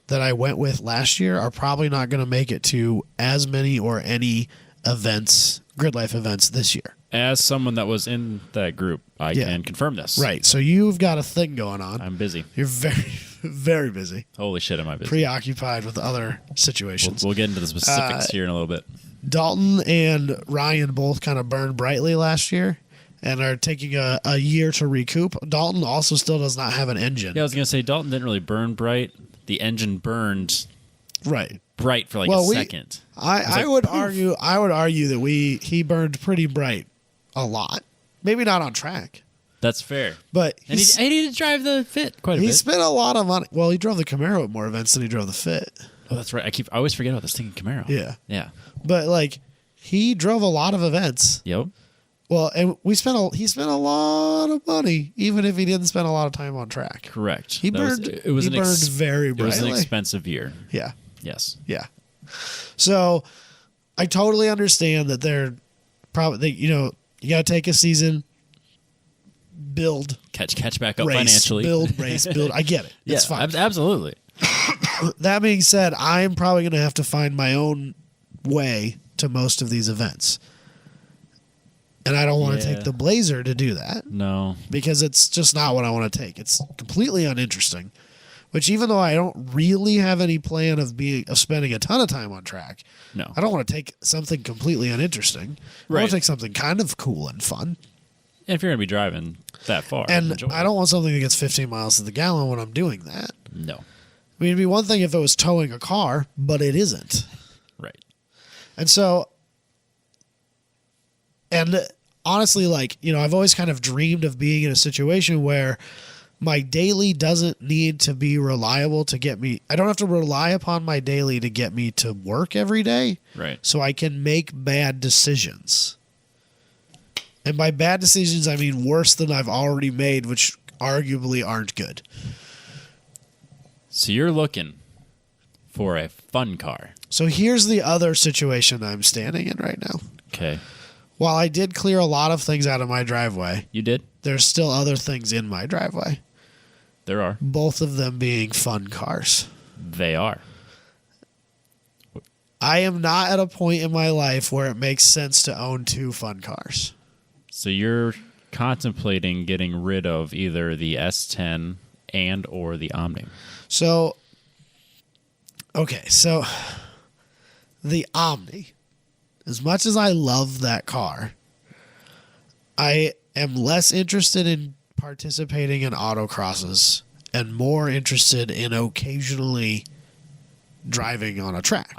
that I went with last year are probably not going to make it to as many or any events, Grid Life events this year. As someone that was in that group, I Yeah. can confirm this. Right. So you've got a thing going on. I'm busy. You're very, very busy, Holy shit, am I busy? preoccupied with other situations. We'll get into the specifics here in a little bit. Dalton and Ryan both kind of burned brightly last year and are taking a year to recoup. Dalton also still does not have an engine. Yeah, I was going to say, Dalton didn't really burn bright. The engine burned Right. bright for like Well, a second. I would argue that he burned pretty bright a lot. Maybe not on track, That's fair. but And he needed to drive the Fit quite a he bit. spent a lot of money. Well, he drove the Camaro at more events than he drove the Fit. Oh, that's right. I always forget about this thing in Camaro. Yeah. Yeah. But like he drove a lot of events. Yep. Well, and he spent a lot of money, even if he didn't spend a lot of time on track. Correct. He burned. It was he burned very It was an brightly. expensive year. Yeah, Yes. yeah. So I totally understand that they're probably you got to take a season, build, Catch back up race, financially. build, race, build. I get it. Yeah, It's fine. absolutely. That being said, I'm probably going to have to find my own way to most of these events. And I don't want to Yeah. take the Blazer to do that No. because it's just not what I want to take. It's completely uninteresting. Which, even though I don't really have any plan of spending a ton of time on track, No. I don't want to take something completely uninteresting. I Right. want to take something kind of cool and fun. And if you're going to be driving that far, And enjoy I it. don't want something that gets 15 miles to the gallon when I'm doing that. No. I mean, it'd be one thing if it was towing a car, but it isn't. Right. And so, and honestly, like, I've always kind of dreamed of being in a situation where my daily doesn't need to be reliable to get me. I don't have to rely upon my daily to get me to work every day. Right. So I can make bad decisions. And by bad decisions, I mean worse than I've already made, which arguably aren't good. So you're looking for a fun car. So here's the other situation I'm standing in right now. Okay. While I did clear a lot of things out of my driveway, You did? there's still other things in my driveway. There are. Both of them being fun cars. They are. I am not at a point in my life where it makes sense to own 2 fun cars. So you're contemplating getting rid of either the S10 and or the Omni. So, okay, so the Omni, as much as I love that car, I am less interested in participating in autocrosses and more interested in occasionally driving on a track.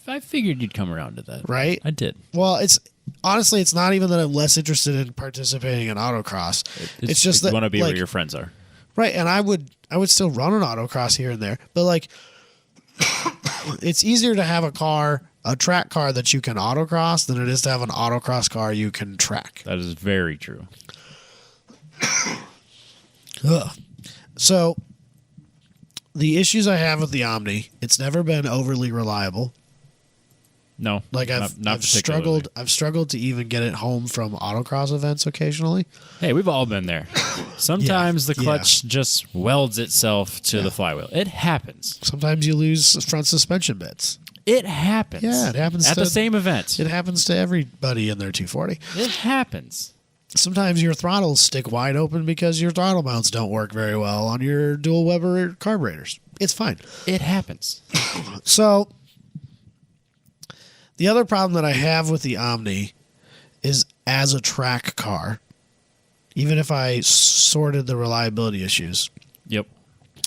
I figured you'd come around to that. Right? I did. Well, it's not even that I'm less interested in participating in autocross. It's just that you want to be like, where your friends are. right, and I would still run an autocross here and there, but like it's easier to have a track car that you can autocross than it is to have an autocross car you can track. That is very true. Ugh. So the issues I have with the Omni, it's never been overly reliable. No, Like not I've particularly. struggled to even get it home from autocross events occasionally. Hey, we've all been there. Sometimes Yeah, the clutch just welds itself to the flywheel. It happens. Sometimes you lose front suspension bits. It happens. Yeah, it happens at to- the same event. It happens to everybody in their 240. It happens. Sometimes your throttles stick wide open because your throttle mounts don't work very well on your dual Weber carburetors. It's fine. It happens. So The other problem that I have with the Omni is as a track car, even if I sorted the reliability issues, Yep.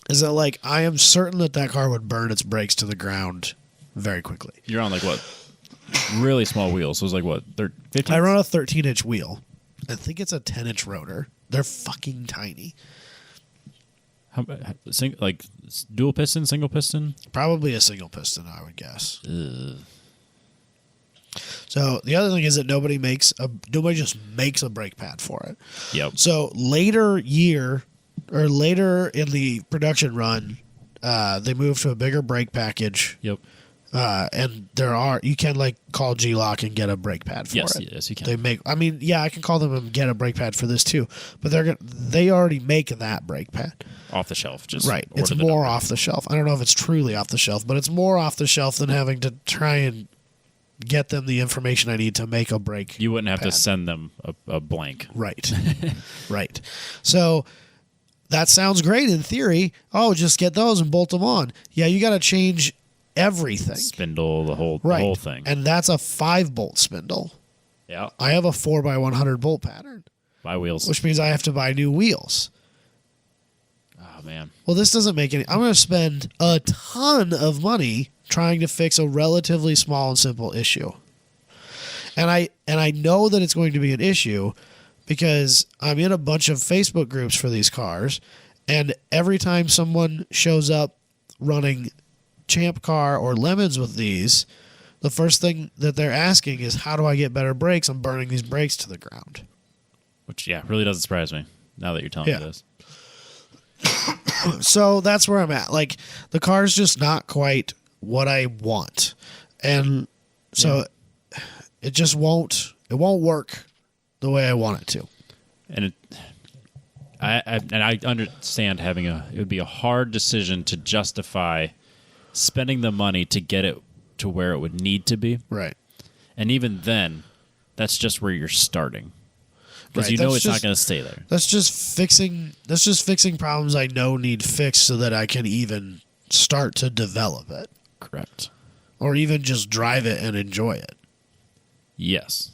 is that like I am certain that car would burn its brakes to the ground very quickly. You're on like what? Really small wheels. So it was like what? 15? I run a 13-inch wheel. I think it's a 10-inch rotor. They're fucking tiny. Like dual piston, single piston? Probably a single piston, I would guess. Ugh. So the other thing is that nobody just makes a brake pad for it. Yep. So later in the production run, they moved to a bigger brake package. Yep. And you can like call G-Lock and get a brake pad for it. Yes, you can. I can call them and get a brake pad for this too, but they already make that brake pad Off the shelf, just right. It's more off the shelf. I don't know if it's truly off the shelf, but it's more off the shelf than having to try and get them the information I need to make a brake. You wouldn't have pad. to send them a blank. Right. Right. So that sounds great in theory. Oh, just get those and bolt them on. Yeah, you got to change everything. Spindle, the whole thing. And that's a 5-bolt spindle. Yeah. I have a 4x100 bolt pattern. Buy wheels. Which means I have to buy new wheels. Oh, man. Well, this doesn't make any... I'm going to spend a ton of money trying to fix a relatively small and simple issue. And I know that it's going to be an issue because I'm in a bunch of Facebook groups for these cars, and every time someone shows up running Champ Car or Lemons with these, the first thing that they're asking is, how do I get better brakes? I'm burning these brakes to the ground. Which, yeah, really doesn't surprise me now that you're telling me this. So that's where I'm at. Like, the car's just not quite what I want. And so it just won't work the way I want it to. And I understand it would be a hard decision to justify spending the money to get it to where it would need to be. Right. And even then, that's just where you're starting. Because Right. you know it's not going to stay there. That's just fixing problems I know need fixed so that I can even start to develop it. Correct. Or even just drive it and enjoy it. Yes.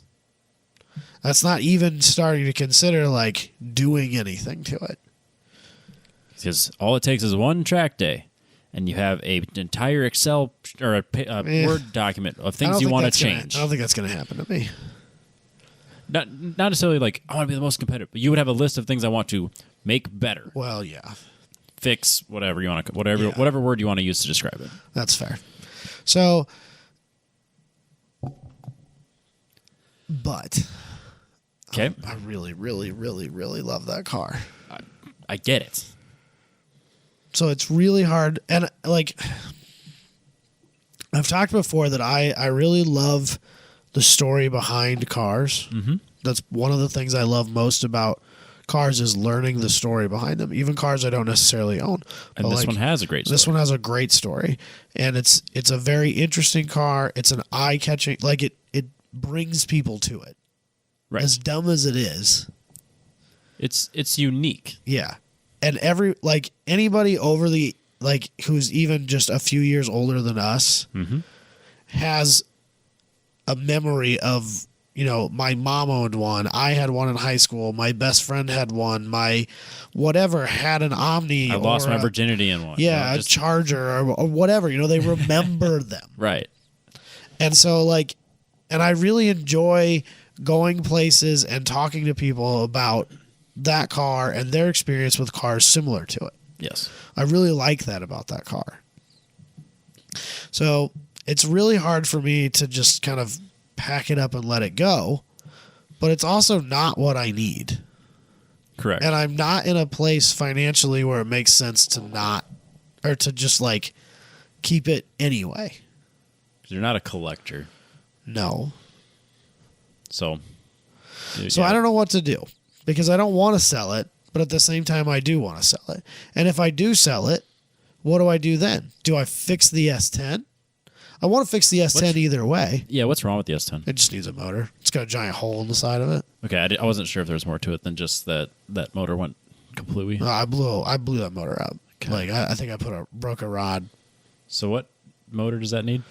That's not even starting to consider like doing anything to it. Because all it takes is one track day, and you have an entire Excel or a Word document of things you want to change. I don't think that's going to happen to me. Not necessarily like, I want to be the most competitive, but you would have a list of things I want to make better. Well, yeah. Fix, whatever you want to, whatever word you want to use to describe it. That's fair. So, but okay, I really, really, really, really love that car. I get it. So it's really hard, and like I've talked before that I really love the story behind cars. Mm-hmm. That's one of the things I love most about cars is learning the story behind them. Even cars I don't necessarily own. And this one has a great story. This one has a great story, and it's a very interesting car. It's an eye-catching, like it brings people to it. Right. As dumb as it is, it's unique. yeah. And anybody over the who's even just a few years older than us has a memory of, my mom owned one. I had one in high school. My best friend had one. My whatever had an Omni. I lost my virginity in one. Yeah, a Charger or whatever. They remember them. Right. And so and I really enjoy going places and talking to people about that car and their experience with cars similar to it. Yes. I really like that about that car. So it's really hard for me to just kind of pack it up and let it go, but it's also not what I need. Correct. And I'm not in a place financially where it makes sense to just keep it anyway. You're not a collector. No. So I don't know what to do because I don't want to sell it, but at the same time I do want to sell it. And if I do sell it, what do I do then? Do I fix the S10? I want to fix the S10 either way. Yeah, what's wrong with the S10? It just needs a motor. It's got a giant hole in the side of it. Okay, I wasn't sure if there was more to it than just that motor went completely. I blew that motor up. Okay. I think I broke a rod. So what motor does that need?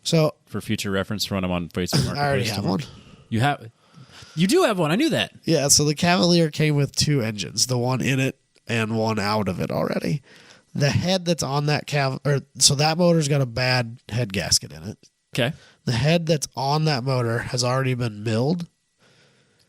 So For future reference, run them on Facebook Marketplace. I already have one. You do have one. I knew that. Yeah, so the Cavalier came with 2 engines, the one in it and one out of it already. The head that's on that so that motor's got a bad head gasket in it. Okay. The head that's on that motor has already been milled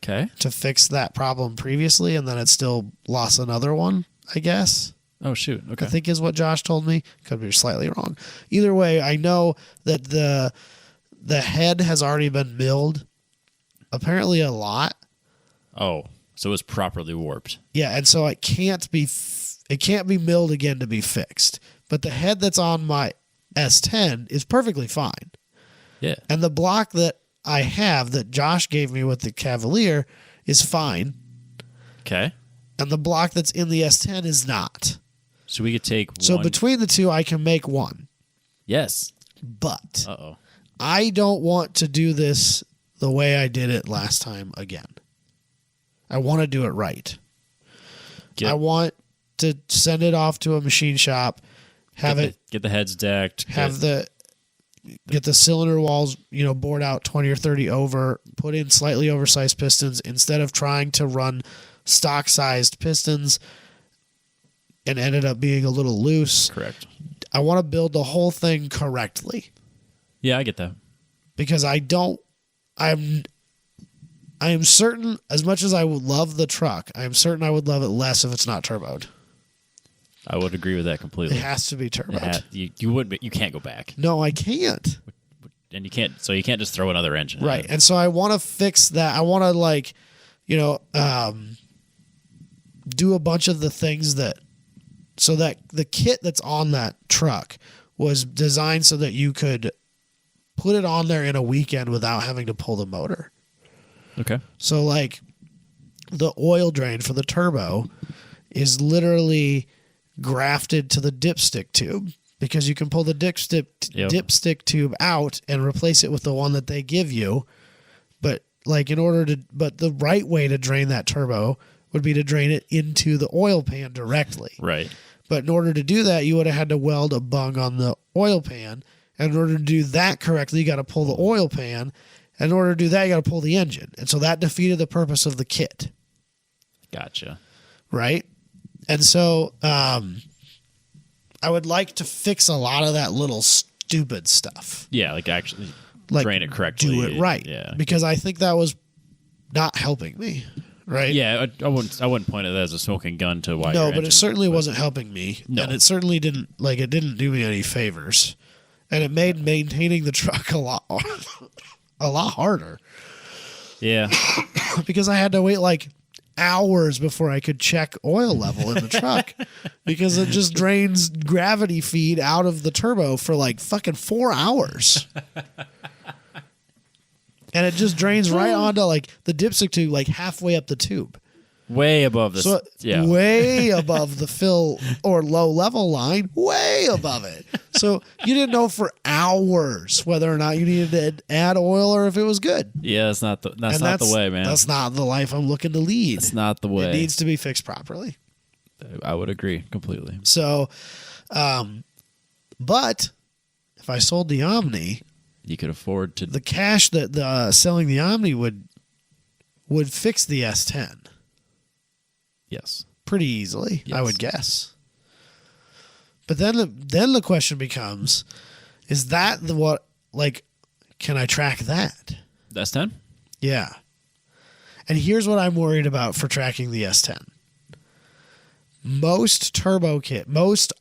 Okay. to fix that problem previously, and then it still lost another one, I guess. Oh, shoot. Okay. I think is what Josh told me. Could be slightly wrong. Either way, I know that the head has already been milled, apparently a lot. Oh, so it was properly warped. Yeah, and so it can't be milled again to be fixed. But the head that's on my S10 is perfectly fine. Yeah. And the block that I have that Josh gave me with the Cavalier is fine. Okay. And the block that's in the S10 is not. So we could take So between the two, I can make one. Yes. But Uh-oh. I don't want to do this the way I did it last time again. I want to do it right. I want to send it off to a machine shop, get the heads decked, get the cylinder walls, bored out 20 or 30 over, put in slightly oversized pistons instead of trying to run stock sized pistons and ended up being a little loose. Correct. I want to build the whole thing correctly. Yeah, I get that. Because I am certain, as much as I would love the truck, I am certain I would love it less if it's not turboed. I would agree with that completely. It has to be turboed. You wouldn't. You can't go back. No, I can't. And you can't. So you can't just throw another engine. Right. And so I want to fix that. I want to do a bunch of the things so that the kit that's on that truck was designed so that you could put it on there in a weekend without having to pull the motor. Okay. So like the oil drain for the turbo is grafted to the dipstick tube because you can pull the dipstick tube out and replace it with the one that they give you. But the right way to drain that turbo would be to drain it into the oil pan directly. Right. But in order to do that, you would have had to weld a bung on the oil pan. And in order to do that correctly, you got to pull the oil pan. And in order to do that, you got to pull the engine. And so that defeated the purpose of the kit. Gotcha. Right? And so I would like to fix a lot of that little stupid stuff. Yeah, actually drain it correctly. Do it right. Yeah. Because I think that was not helping me. Right? Yeah, I wouldn't point it as a smoking gun to why. No, but it certainly wasn't helping me. No. And it certainly didn't do me any favors. And it made maintaining the truck a lot harder. Yeah. Because I had to wait hours before I could check oil level in the truck because it just drains gravity feed out of the turbo for fucking 4 hours. And it just drains right onto the dipstick tube halfway up the tube. Way above the way above the fill or low level line, way above it. So you didn't know for hours whether or not you needed to add oil or if it was good. Yeah, that's not the way, man. That's not the life I'm looking to lead. That's not the way. It needs to be fixed properly. I would agree completely. So, but if I sold the Omni, you could afford to. The cash that selling the Omni would fix the S10. Yes. Pretty easily, yes. I would guess. But then the question becomes, is that can I track that? The S10? Yeah. And here's what I'm worried about for tracking the S10. Most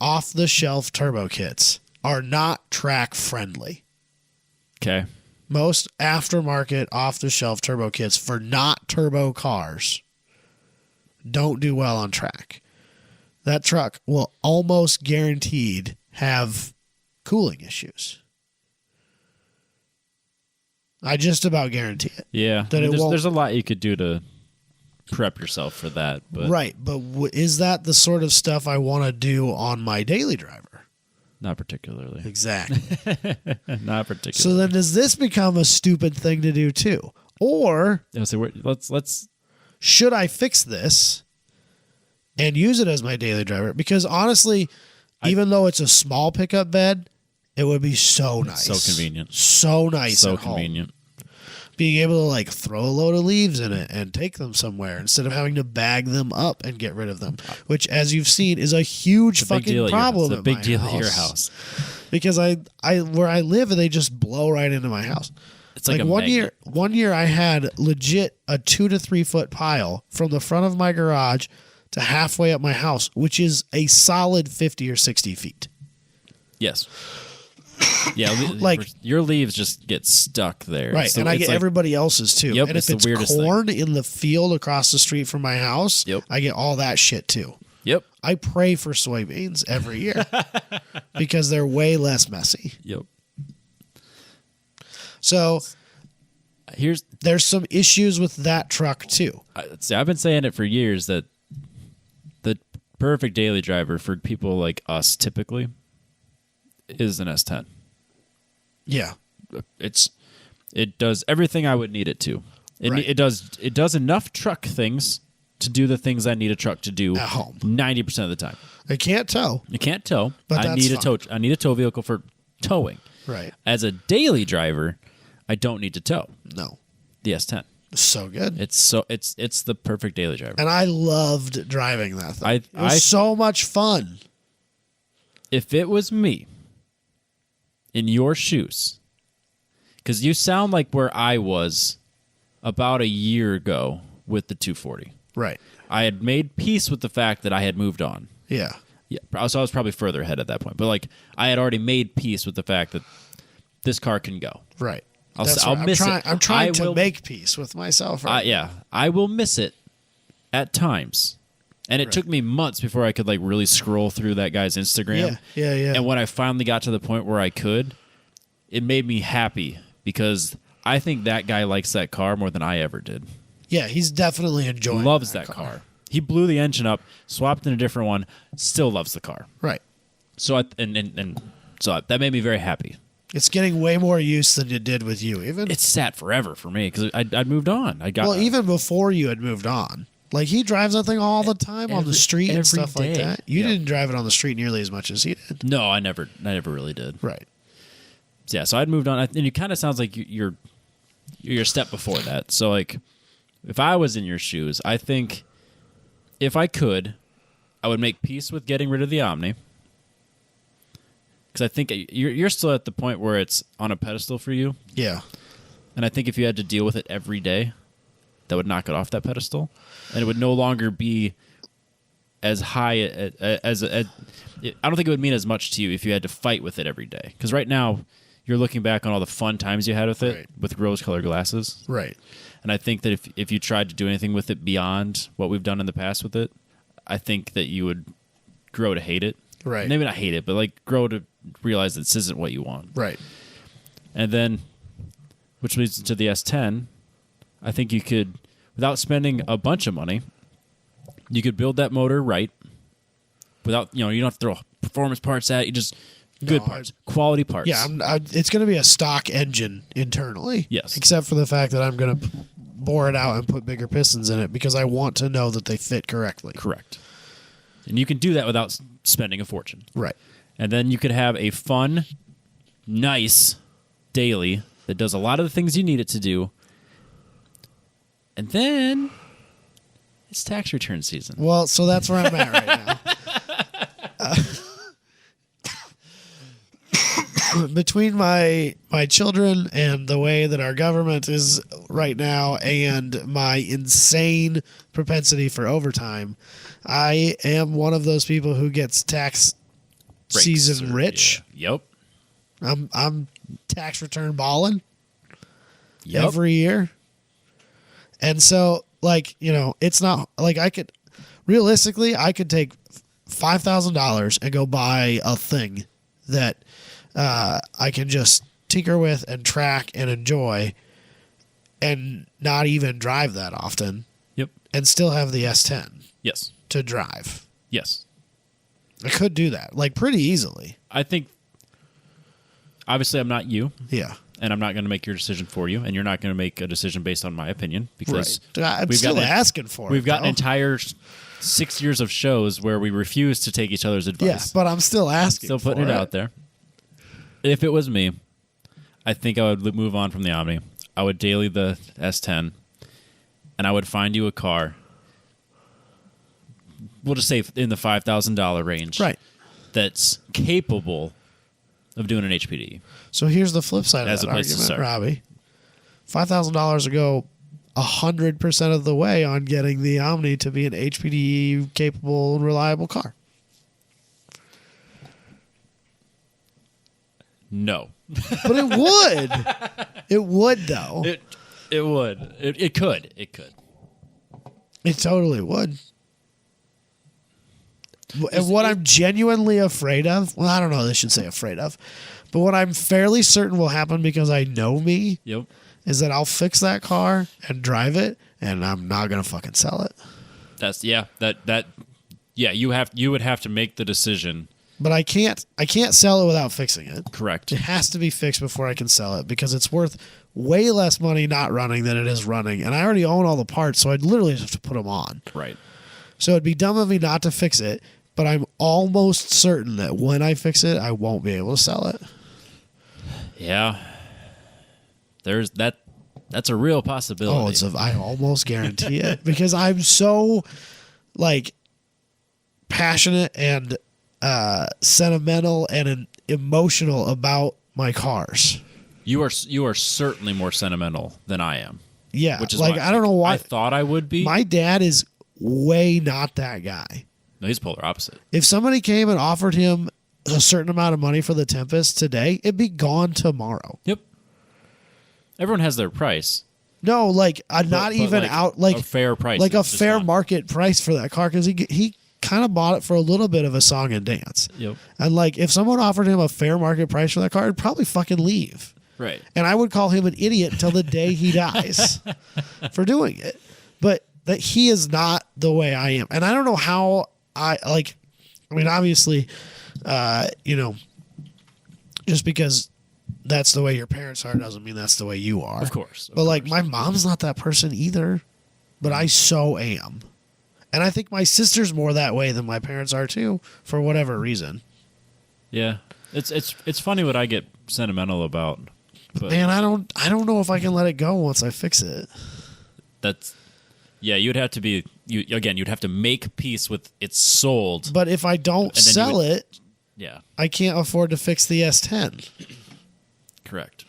off-the-shelf turbo kits are not track friendly. Okay. Most aftermarket off-the-shelf turbo kits for not turbo cars don't do well on track. That truck will almost guaranteed have cooling issues. I just about guarantee it. Yeah. There's a lot you could do to prep yourself for that. But right. But is that the sort of stuff I want to do on my daily driver? Not particularly. Exactly. Not particularly. So then does this become a stupid thing to do too? Or let's should I fix this and use it as my daily driver? Because honestly, even though it's a small pickup bed, It would be so nice. So convenient. So nice. So at home. convenient. Being able to like throw a load of leaves in it and take them somewhere instead of having to bag them up and get rid of them, which, as you've seen, is a huge fucking problem. It's a big deal at your house because I where I live, they just blow right into my house. It's like a one magnet. year I had legit a 2 to 3 foot pile from the front of my garage to halfway up my house, which is a solid 50 or 60 feet. Yes. Yeah, like your leaves just get stuck there. Right, So and I it's get like, everybody else's too. Yep, and if it's the it's weirdest corn in the field across the street from my house, Yep. I get all that shit too. Yep. I pray for soybeans every year because they're way less messy. Yep. So Here's there's some issues with that truck too. I've been saying it for years that the perfect daily driver for people like us typically is an S10. Yeah. It does everything I would need it to. Right. It does enough truck things to do the things I need a truck to do At home. 90% of the time. I can't tow. You can't tow. But I that's need fine. I need a tow vehicle for towing. Right. As a daily driver, I don't need to tow. No. The S10. So good. It's the perfect daily driver. And I loved driving that thing. It was I so much fun. If it was me in your shoes, because you sound like where I was about a year ago with the 240. Right. I had made peace with the fact that I had moved on. Yeah. Yeah, so I was probably further ahead at that point. But like, I had already made peace with the fact that this car can go. Right. I'll miss it. I'm trying I to will- make peace with myself. Right. Yeah, I will miss it at times. And it took me months before I could like really scroll through that guy's Instagram. Yeah. And when I finally got to the point where I could, it made me happy because I think that guy likes that car more than I ever did. Yeah, he's definitely enjoying. Loves that car. He blew the engine up, swapped in a different one, still loves the car. Right. So so that made me very happy. It's getting way more use than it did with you. Even It sat forever for me because I'd moved on. even before you had moved on. Like he drives that thing all the time on the street and every stuff like day. that. You Yep. didn't drive it on the street nearly as much as he did. No, I never really did. Right. Yeah, so I'd moved on, and it kind of sounds like you're a step before that. So like, if I was in your shoes, I think if I could, I would make peace with getting rid of the Omni. Because I think you're still at the point where it's on a pedestal for you. Yeah. And I think if you had to deal with it every day, that would knock it off that pedestal. And it would no longer be as high as I don't think it would mean as much to you if you had to fight with it every day. Because right now, you're looking back on all the fun times you had with it Right. with rose-colored glasses. Right. And I think that if you tried to do anything with it beyond what we've done in the past with it, I think that you would grow to hate it. Right. Maybe not hate it, but like grow to realize that this isn't what you want. Right. And then, which leads to the S10, I think you could, without spending a bunch of money, you could build that motor right. Without, you don't have to throw performance parts at it. You just good parts, quality parts. Yeah, it's going to be a stock engine internally. Yes. Except for the fact that I'm going to bore it out and put bigger pistons in it because I want to know that they fit correctly. Correct. And you can do that without spending a fortune. Right. And then you could have a fun, nice daily that does a lot of the things you need it to do. And then it's tax return season. Well, so that's where I'm at right now. Between my children and the way that our government is right now and my insane propensity for overtime, I am one of those people who gets tax season rich. Yeah. Yep. I'm tax return balling Yep. every year. And so, it's not like I could take $5,000 and go buy a thing that I can just tinker with and track and enjoy and not even drive that often. Yep. And still have the S10 Yes. to drive. Yes. I could do that pretty easily. I think, obviously, I'm not you. Yeah. And I'm not going to make your decision for you, and you're not going to make a decision based on my opinion because I'm still asking for it. We've got an though. entire 6 years of shows where we refuse to take each other's advice. Yeah, but I'm still asking. Still putting for it out there. If it was me, I think I would move on from the Omni. I would daily the S10, and I would find you a car. We'll just say in the $5,000 range, Right. That's capable of doing an HPD. So here's the flip side As of a that place to argument, start. Robbie. $5,000 to go 100% of the way on getting the Omni to be an HPD capable and reliable car. No, But it would. It would, though. it would. It could. It could. It totally would. And what I'm genuinely afraid of, well, I don't know if I should say afraid of, but what I'm fairly certain will happen because I know me Yep. is that I'll fix that car and drive it, and I'm not going to fucking sell it. That's yeah. You would have to make the decision. But I can't sell it without fixing it. Correct. It has to be fixed before I can sell it because it's worth way less money not running than it is running. And I already own all the parts, so I'd literally just have to put them on. Right. So it'd be dumb of me not to fix it, but I'm almost certain that when I fix it, I won't be able to sell it. Yeah. There's that. That's a real possibility. I almost guarantee it because I'm so passionate and sentimental and emotional about my cars. You are certainly more sentimental than I am. Yeah, Which is I don't know why. I thought I would be. My dad is way not that guy. No, he's polar opposite. If somebody came and offered him a certain amount of money for the Tempest today, it'd be gone tomorrow. Yep. Everyone has their price. No, not but even out a fair price, like a is just fair fine. market price for that car because he kind of bought it for a little bit of a song and dance. Yep. And if someone offered him a fair market price for that car, he'd probably fucking leave. Right. And I would call him an idiot until the day he dies for doing it. But that he is not the way I am. And I don't know how obviously, just because that's the way your parents are doesn't mean that's the way you are. Of course. But my mom's not that person either. But I so am. And I think my sister's more that way than my parents are too, for whatever reason. Yeah. It's funny what I get sentimental about. But Man, I don't know if I can let it go once I fix it. you'd have to be you'd have to make peace with it's sold. But if I don't And then you sell would- it, Yeah. I can't afford to fix the S10. Correct.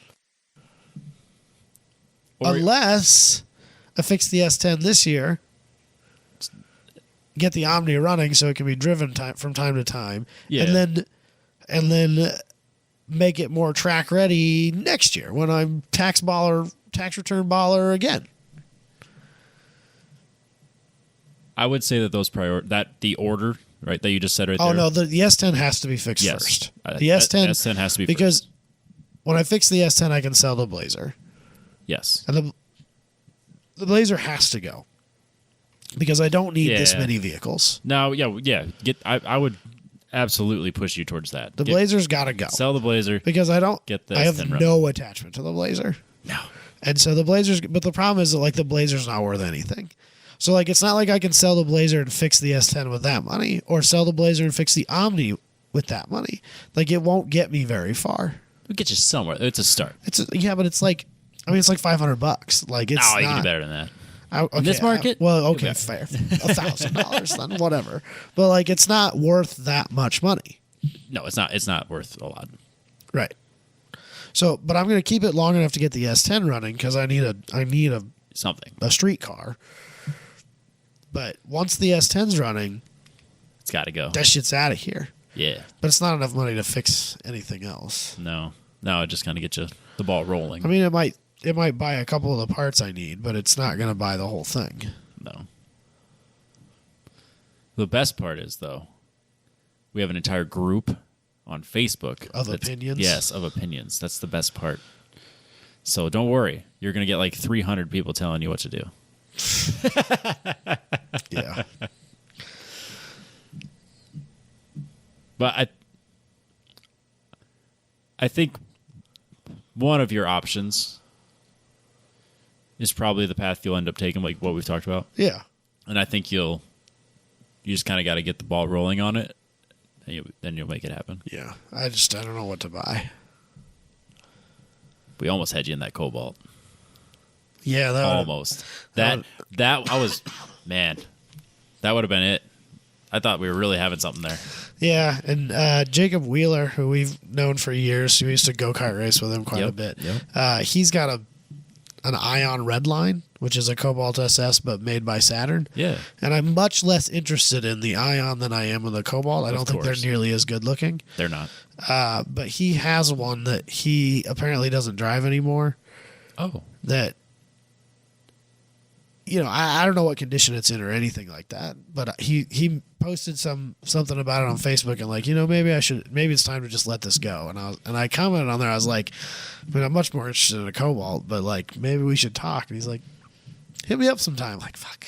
Or- Unless I fix the S10 this year, get the Omni running so it can be driven from time to time, Yeah. and then make it more track ready next year when I'm tax return baller again. I would say that the order, right, that you just said right Oh there. no, the S10 has to be fixed Yes. first. Uh, The S10 S10 has to be because first. when I fix the S10, I can sell the Blazer, Yes. and the Blazer has to go because I don't need this Yeah. many vehicles. No, yeah. I would absolutely push you towards that. The Blazer's got to go Sell the Blazer. because I Get the have S10 running. no attachment to the Blazer. No. And so but the problem is that the Blazer's not worth anything. So it's not like I can sell the Blazer and fix the S10 with that money, or sell the Blazer and fix the Omni with that money. It won't get me very far. We'll get you somewhere. It's a start. But it's it's like $500. It's No, you can not- do better than that. Okay, In this market? okay, Okay. fair. $1,000 then, whatever. But it's not worth that much money. No, it's not. It's not worth a lot. Right. So, but I'm going to keep it long enough to get the S10 running because I need a Something. street car. But once the S10's running, It's got to go. that shit's out of here. Yeah. But it's not enough money to fix anything else. No, it just kind of gets you the ball rolling. I mean, it might buy a couple of the parts I need, but it's not going to buy the whole thing. No. The best part is, though, we have an entire group on Facebook Of opinions? Yes, of opinions. That's the best part. So don't worry. You're going to get 300 people telling you what to do. Yeah. But I think one of your options is probably the path you'll end up taking, like what we've talked about. Yeah. And I think you just kind of got to get the ball rolling on it, and then you'll make it happen. Yeah. I don't know what to buy. We almost had you in that Cobalt. Yeah, Almost. That I was, man, that would have been it. I thought we were really having something there. Yeah, and Jacob Wheeler, who we've known for years, we used to go-kart race with him quite a bit. Yep. He's got an Ion Redline, which is a Cobalt SS, but made by Saturn. Yeah. And I'm much less interested in the Ion than I am in the Cobalt. I don't think they're nearly as good looking. They're not. But he has one that he apparently doesn't drive anymore. Oh. That, you know, I don't know what condition it's in or anything like that, but he posted something about it on Facebook and like, you know, maybe it's time to just let this go. And I commented on there. I was like, I mean, I'm much more interested in a Cobalt, but like maybe we should talk. And he's like, hit me up sometime. I'm like, fuck.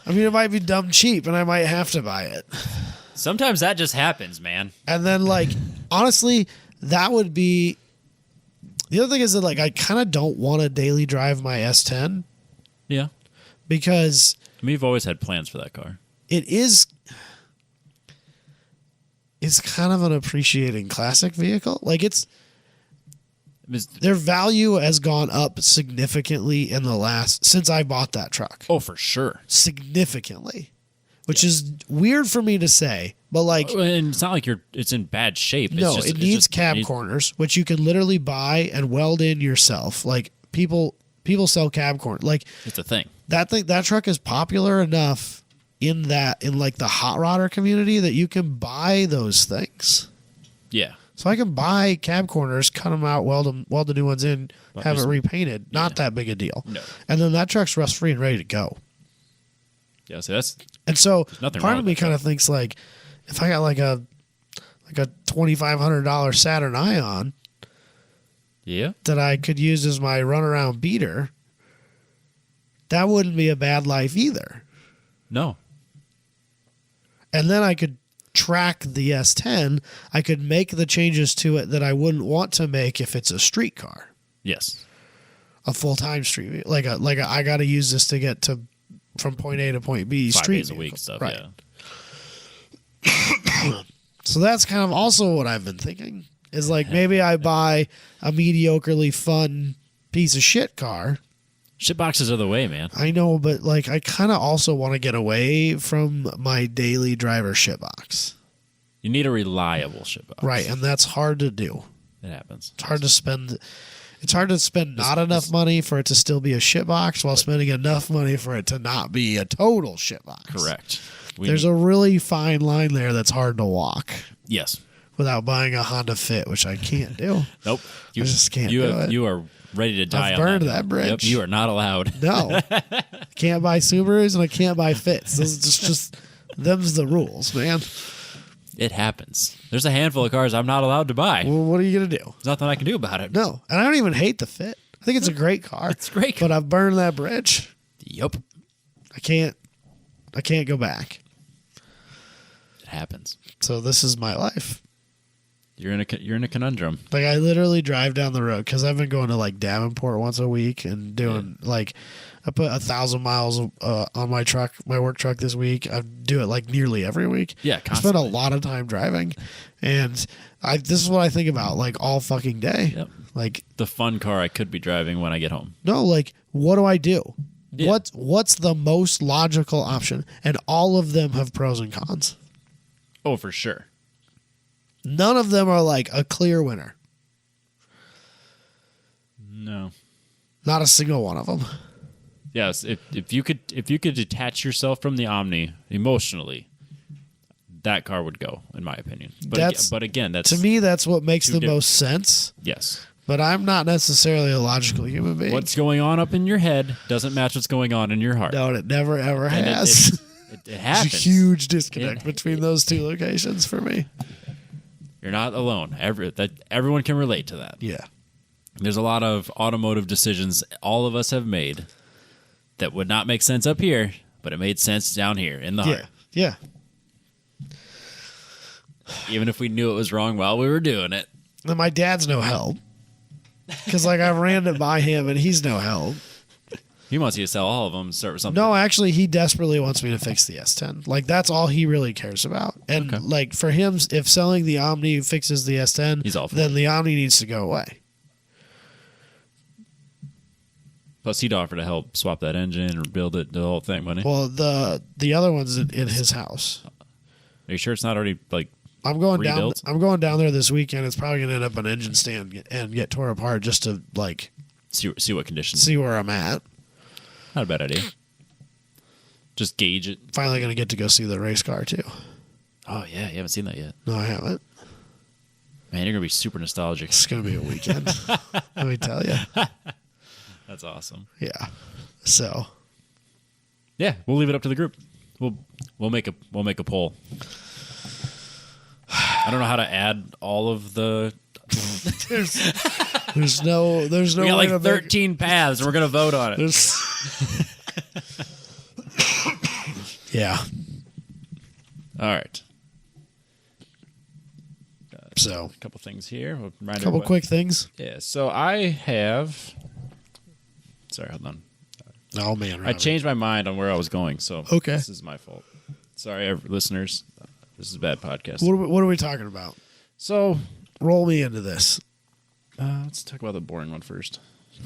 I mean, it might be dumb cheap, and I might have to buy it. Sometimes that just happens, man. And then, like, honestly, that would be. The other thing is that, like, I kind of don't want to daily drive my S10. Yeah. Because. I mean, you've always had plans for that car. It is. It's kind of an appreciating classic vehicle. Like, their value has gone up significantly in the since I bought that truck. Oh, for sure. Significantly. Which is weird for me to say, but like, and it's not like it's in bad shape. No, it needs cab corners, which you can literally buy and weld in yourself. Like people sell cab corners. Like it's a thing. That truck is popular enough in like the hot rodder community that you can buy those things. Yeah. So I can buy cab corners, cut them out, weld the new ones in, have it repainted. Not that big a deal. No. And then that truck's rust free and ready to go. Yeah, so that's. And so part of me kind of thinks like, if I got like a $2,500 Saturn Ion, yeah, that I could use as my runaround beater, that wouldn't be a bad life either. No. And then I could track the S10. I could make the changes to it that I wouldn't want to make if it's a street car. Yes. A full-time street, like I got to use this to get from point A to point B. 5 street days a week stuff. Right. Yeah. So that's kind of also what I've been thinking. Is like maybe I buy a mediocrely fun piece of shit car. Shit boxes are the way, man. I know, but like I kind of also want to get away from my daily driver shit box. You need a reliable shit box. Right, and that's hard to do. It happens. It's hard to spend not enough money for it to still be a shit box while spending enough money for it to not be a total shit box. Correct. There's a really fine line there that's hard to walk. Yes. Without buying a Honda Fit, which I can't do. Nope. I just can't do it. You are ready to die. I've burned that bridge. Yep, you are not allowed. No. Can't buy Subarus and I can't buy Fits. Those just them's the rules, man. It happens. There's a handful of cars I'm not allowed to buy. Well, what are you going to do? There's nothing I can do about it. No. And I don't even hate the Fit. I think it's a great car. It's great. But I've burned that bridge. Yep. I can't go back. It happens. So this is my life. You're in a conundrum. Like I literally drive down the road because I've been going to like Davenport once a week and doing like I put 1,000 miles on my truck, my work truck this week. I do it like nearly every week. Yeah, I constantly. spend a lot of time driving, and this is what I think about like all fucking day. Yep. Like The fun car I could be driving when I get home. no, like what do I do? Yeah. What's the most logical option? And all of them have pros and cons. Oh, for sure. None of them are like a clear winner. No. Not a single one of them. Yes, if you could detach yourself from the Omni emotionally, that car would go, in my opinion. But again, that's to me that's what makes the different. most sense. Yes. But I'm not necessarily a logical human being. What's going on up in your head doesn't match what's going on in your heart. No, it never ever And has. it happens. There's a huge disconnect between those two locations for me. You're not alone. Everyone can relate to that. Yeah. There's a lot of automotive decisions all of us have made that would not make sense up here, but it made sense down here in the heart. Yeah. Even if we knew it was wrong while we were doing it. And my dad's no help. Because like I ran it by him and he's no help. He wants you to sell all of them and start with something. No, actually, he desperately wants me to fix the S10. Like, that's all he really cares about. And, like, for him, if selling the Omni fixes the S10, He's all for then the Omni needs to go away. Plus, he'd offer to help swap that engine or build it, the whole thing, wouldn't he? Well, the other one's in his house. Are you sure it's not already like I'm going rebuilt? down. I'm going down there this weekend. It's probably gonna end up an engine stand and get torn apart just to like See what condition. see where I'm at. Not a bad idea. Just gauge it. Finally gonna get to go see the race car too. Oh yeah, you haven't seen that yet. No, I haven't. Man, you're gonna be super nostalgic. It's gonna be a weekend. Let me tell you. That's awesome. Yeah. So Yeah, we'll leave it up to the group. We'll make a poll. I don't know how to add all of the. there's no We got way like to 13 paths, and we're gonna vote on it. Yeah. All right. So A couple things here. We'll remind couple everybody. quick things. Yeah. So I have. Sorry, hold on. Oh man, I Robbie. changed my mind on where I was going, so Okay. this is my fault. Sorry, listeners. This is bad podcast. What are we talking about? So Roll me into this. let's talk about the boring one first.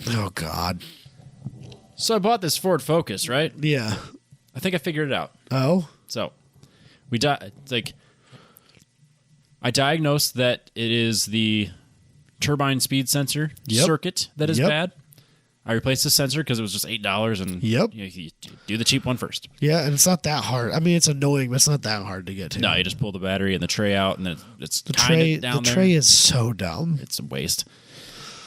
Oh God. So I bought this Ford Focus, right? Yeah. I think I figured it out. Oh. So I diagnosed that it is the turbine speed sensor Yep. circuit that is Yep. bad. I replaced the sensor because it was just $8, and Yep. you do the cheap one first. Yeah, and it's not that hard. I mean, it's annoying, but it's not that hard to get to. No, you just pull the battery and the tray out, and then it's the kind tray. of down The there. tray is so dumb. It's a waste.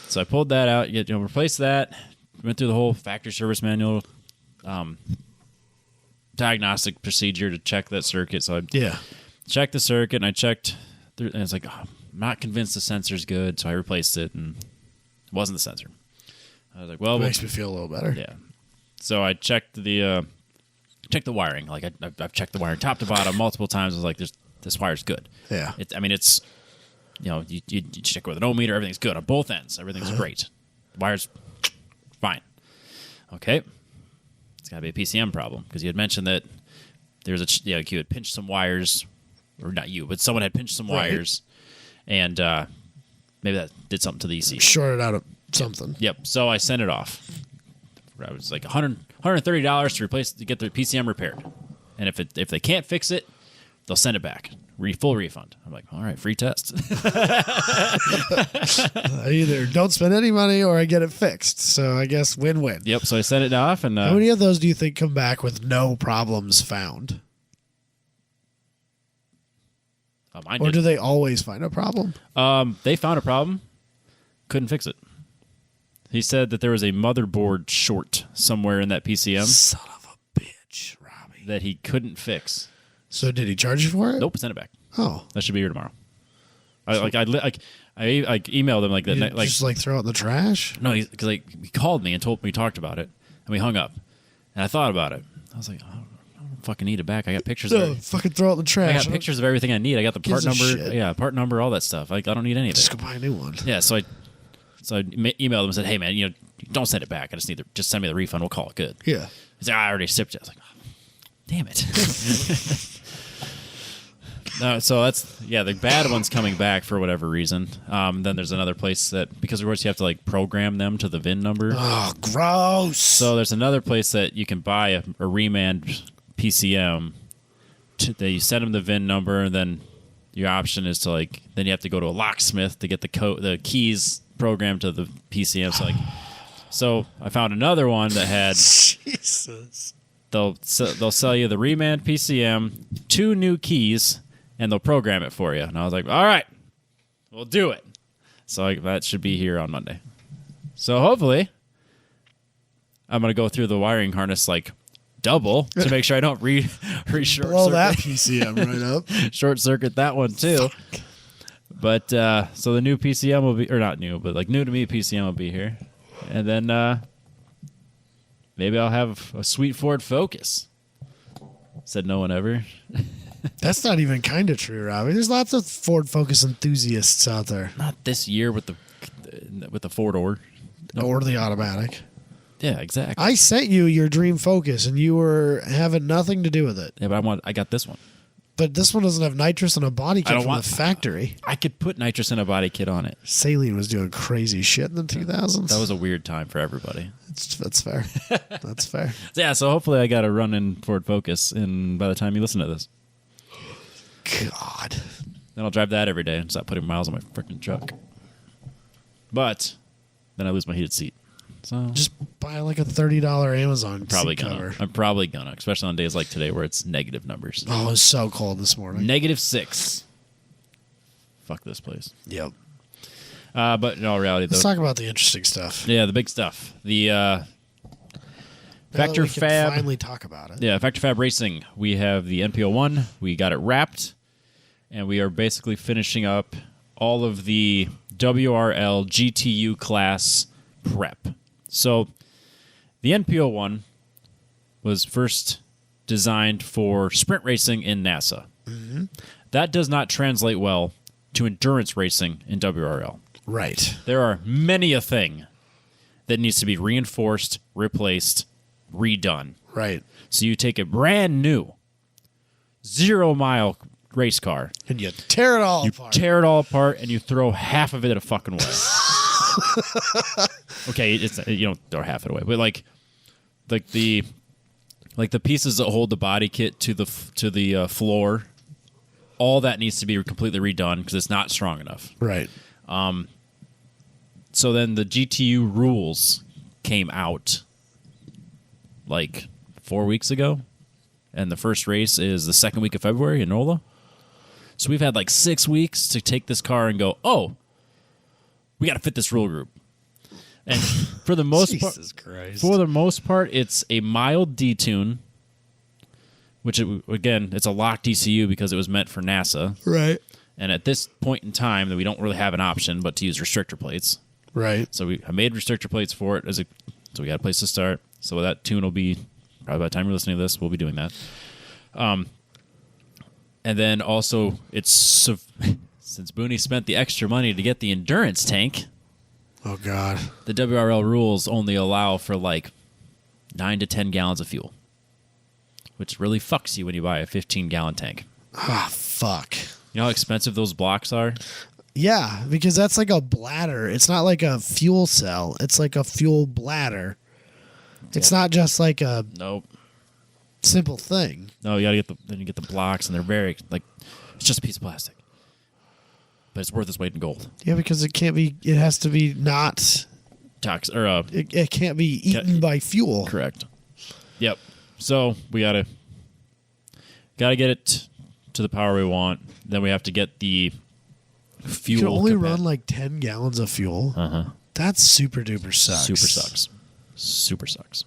So I pulled that out. Replaced that. Went through the whole factory service manual, diagnostic procedure to check that circuit. So I Yeah. checked the circuit, and I checked, and it's like, I'm not convinced the sensor's good, so I replaced it, and it wasn't the sensor. I was like, well, Makes me feel a little better. yeah. So I checked the wiring. Like I've checked the wiring top to bottom multiple times. I was like, this wire's good. Yeah. It's you check with an ohm meter, everything's good on both ends. Everything's great. The wire's fine. Okay. It's got to be a PCM problem because you had mentioned that there's you had pinched some wires, or not you, but someone had pinched some Right. wires, and maybe that did something to the EC. Shorted out of something. Yep. So I sent it off. It was like $130 to get the PCM repaired, and if they can't fix it, they'll send it back. Full refund. I'm like, all right, free test. I either don't spend any money or I get it fixed. So I guess win-win. Yep. So I sent it off, and How many of those do you think come back with no problems found? mine Or did. do they always find a problem? They found a problem, couldn't fix it. He said that there was a motherboard short somewhere in that PCM Son of a bitch, Robbie. that he couldn't fix. So did he charge you for it? Nope, send it back. Oh. That should be here tomorrow. I emailed him like that. You just like throw it in the trash? No, because he called me and told me we talked about it, and we hung up. And I thought about it. I was like, I don't fucking need it back. I got pictures. No, fucking throw it in the I trash. got pictures of everything I need. I got the part Gives a number. shit. Yeah, part number, all that stuff. I don't need any of Just it. go buy a new one. Yeah, so I emailed him and said, hey man, don't send it back. I just need just send me the refund. We'll call it good. Yeah. He said, I already shipped it. I was like, oh, damn it. No, so the bad one's coming back for whatever reason. Then there's another place that, because of course you have to like program them to the VIN number. Oh, gross. So there's another place that you can buy a remand PCM. That you send them the VIN number, and then your option is to then you have to go to a locksmith to get the keys programmed to the PCM. So I found another one that had Jesus. they'll sell you the remand PCM, 2 new keys, and they'll program it for you. And I was like, all right, we'll do it. So that should be here on Monday. So hopefully I'm going to go through the wiring harness double to make sure I don't short Blow that circuit, PCM right up. short circuit that one too. But so the new PCM will be, or not new, but new to me PCM will be here. And then maybe I'll have a sweet Ford Focus. Said no one ever. That's not even kind of true, Robbie. There's lots of Ford Focus enthusiasts out there. Not this year with the 4-door. Or the automatic. Yeah, exactly. I sent you your dream Focus, and you were having nothing to do with it. Yeah, but I got this one. But this one doesn't have nitrous and a body I kit don't from want- the factory. I could put nitrous in a body kit on it. Saline was doing crazy shit in the 2000s. That was a weird time for everybody. That's fair. That's fair. Yeah, so hopefully I got a run-in Ford Focus by the time you listen to this. God. Then I'll drive that every day and stop putting miles on my freaking truck. But then I lose my heated seat. So Just buy like a $30 Amazon probably seat gonna. cover. I'm probably gonna, especially on days like today where it's negative numbers. Oh, it was so cold this morning. -6. Fuck this place. Yep. But in all reality, Let's though, talk about the interesting stuff. yeah, the big stuff. The Now that Factor we can Fab. finally talk about it. Yeah, Factor Fab Racing. We have the NPO1. We got it wrapped, and we are basically finishing up all of the WRL GTU class prep. So the NPO1 was first designed for sprint racing in NASA. Mm-hmm. That does not translate well to endurance racing in WRL. Right. There are many a thing that needs to be reinforced, replaced, redone. Right. So you take a brand new 0-mile race car, And you tear it all apart. tear it all apart, and you throw half of it a fucking way. Okay, it's you don't throw half it away, but like the pieces that hold the body kit to the floor, all that needs to be completely redone because it's not strong enough. Right. So then the GTU rules came out like 4 weeks ago, and the first race is the second week of February in NOLA. So we've had like 6 weeks to take this car and go, oh, we got to fit this rule group. And for the most part, Jesus Christ. for the most part, it's a mild detune, which again, it's a locked ECU because it was meant for NASA. Right. And at this point in time, that we don't really have an option but to use restrictor plates. Right. So I made restrictor plates for it so we got a place to start. So that tune will be probably by the time you're listening to this, we'll be doing that. And then also it's since Booney spent the extra money to get the endurance tank, Oh, God. the WRL rules only allow for like 9 to 10 gallons of fuel, which really fucks you when you buy a 15-gallon tank. Ah, fuck. You know how expensive those blocks are? Yeah, because that's like a bladder. It's not like a fuel cell. It's like a fuel bladder. It's not just like a Nope. simple thing. No, you gotta get the blocks, and they're very like it's just a piece of plastic, but it's worth its weight in gold. Yeah, because it can't be. It has to be not. It can't be eaten by fuel. Correct. Yep. So we gotta get it to the power we want. Then we have to get the fuel. You can only capa- run like 10 gallons of fuel. Uh-huh. That's super duper sucks. Super sucks.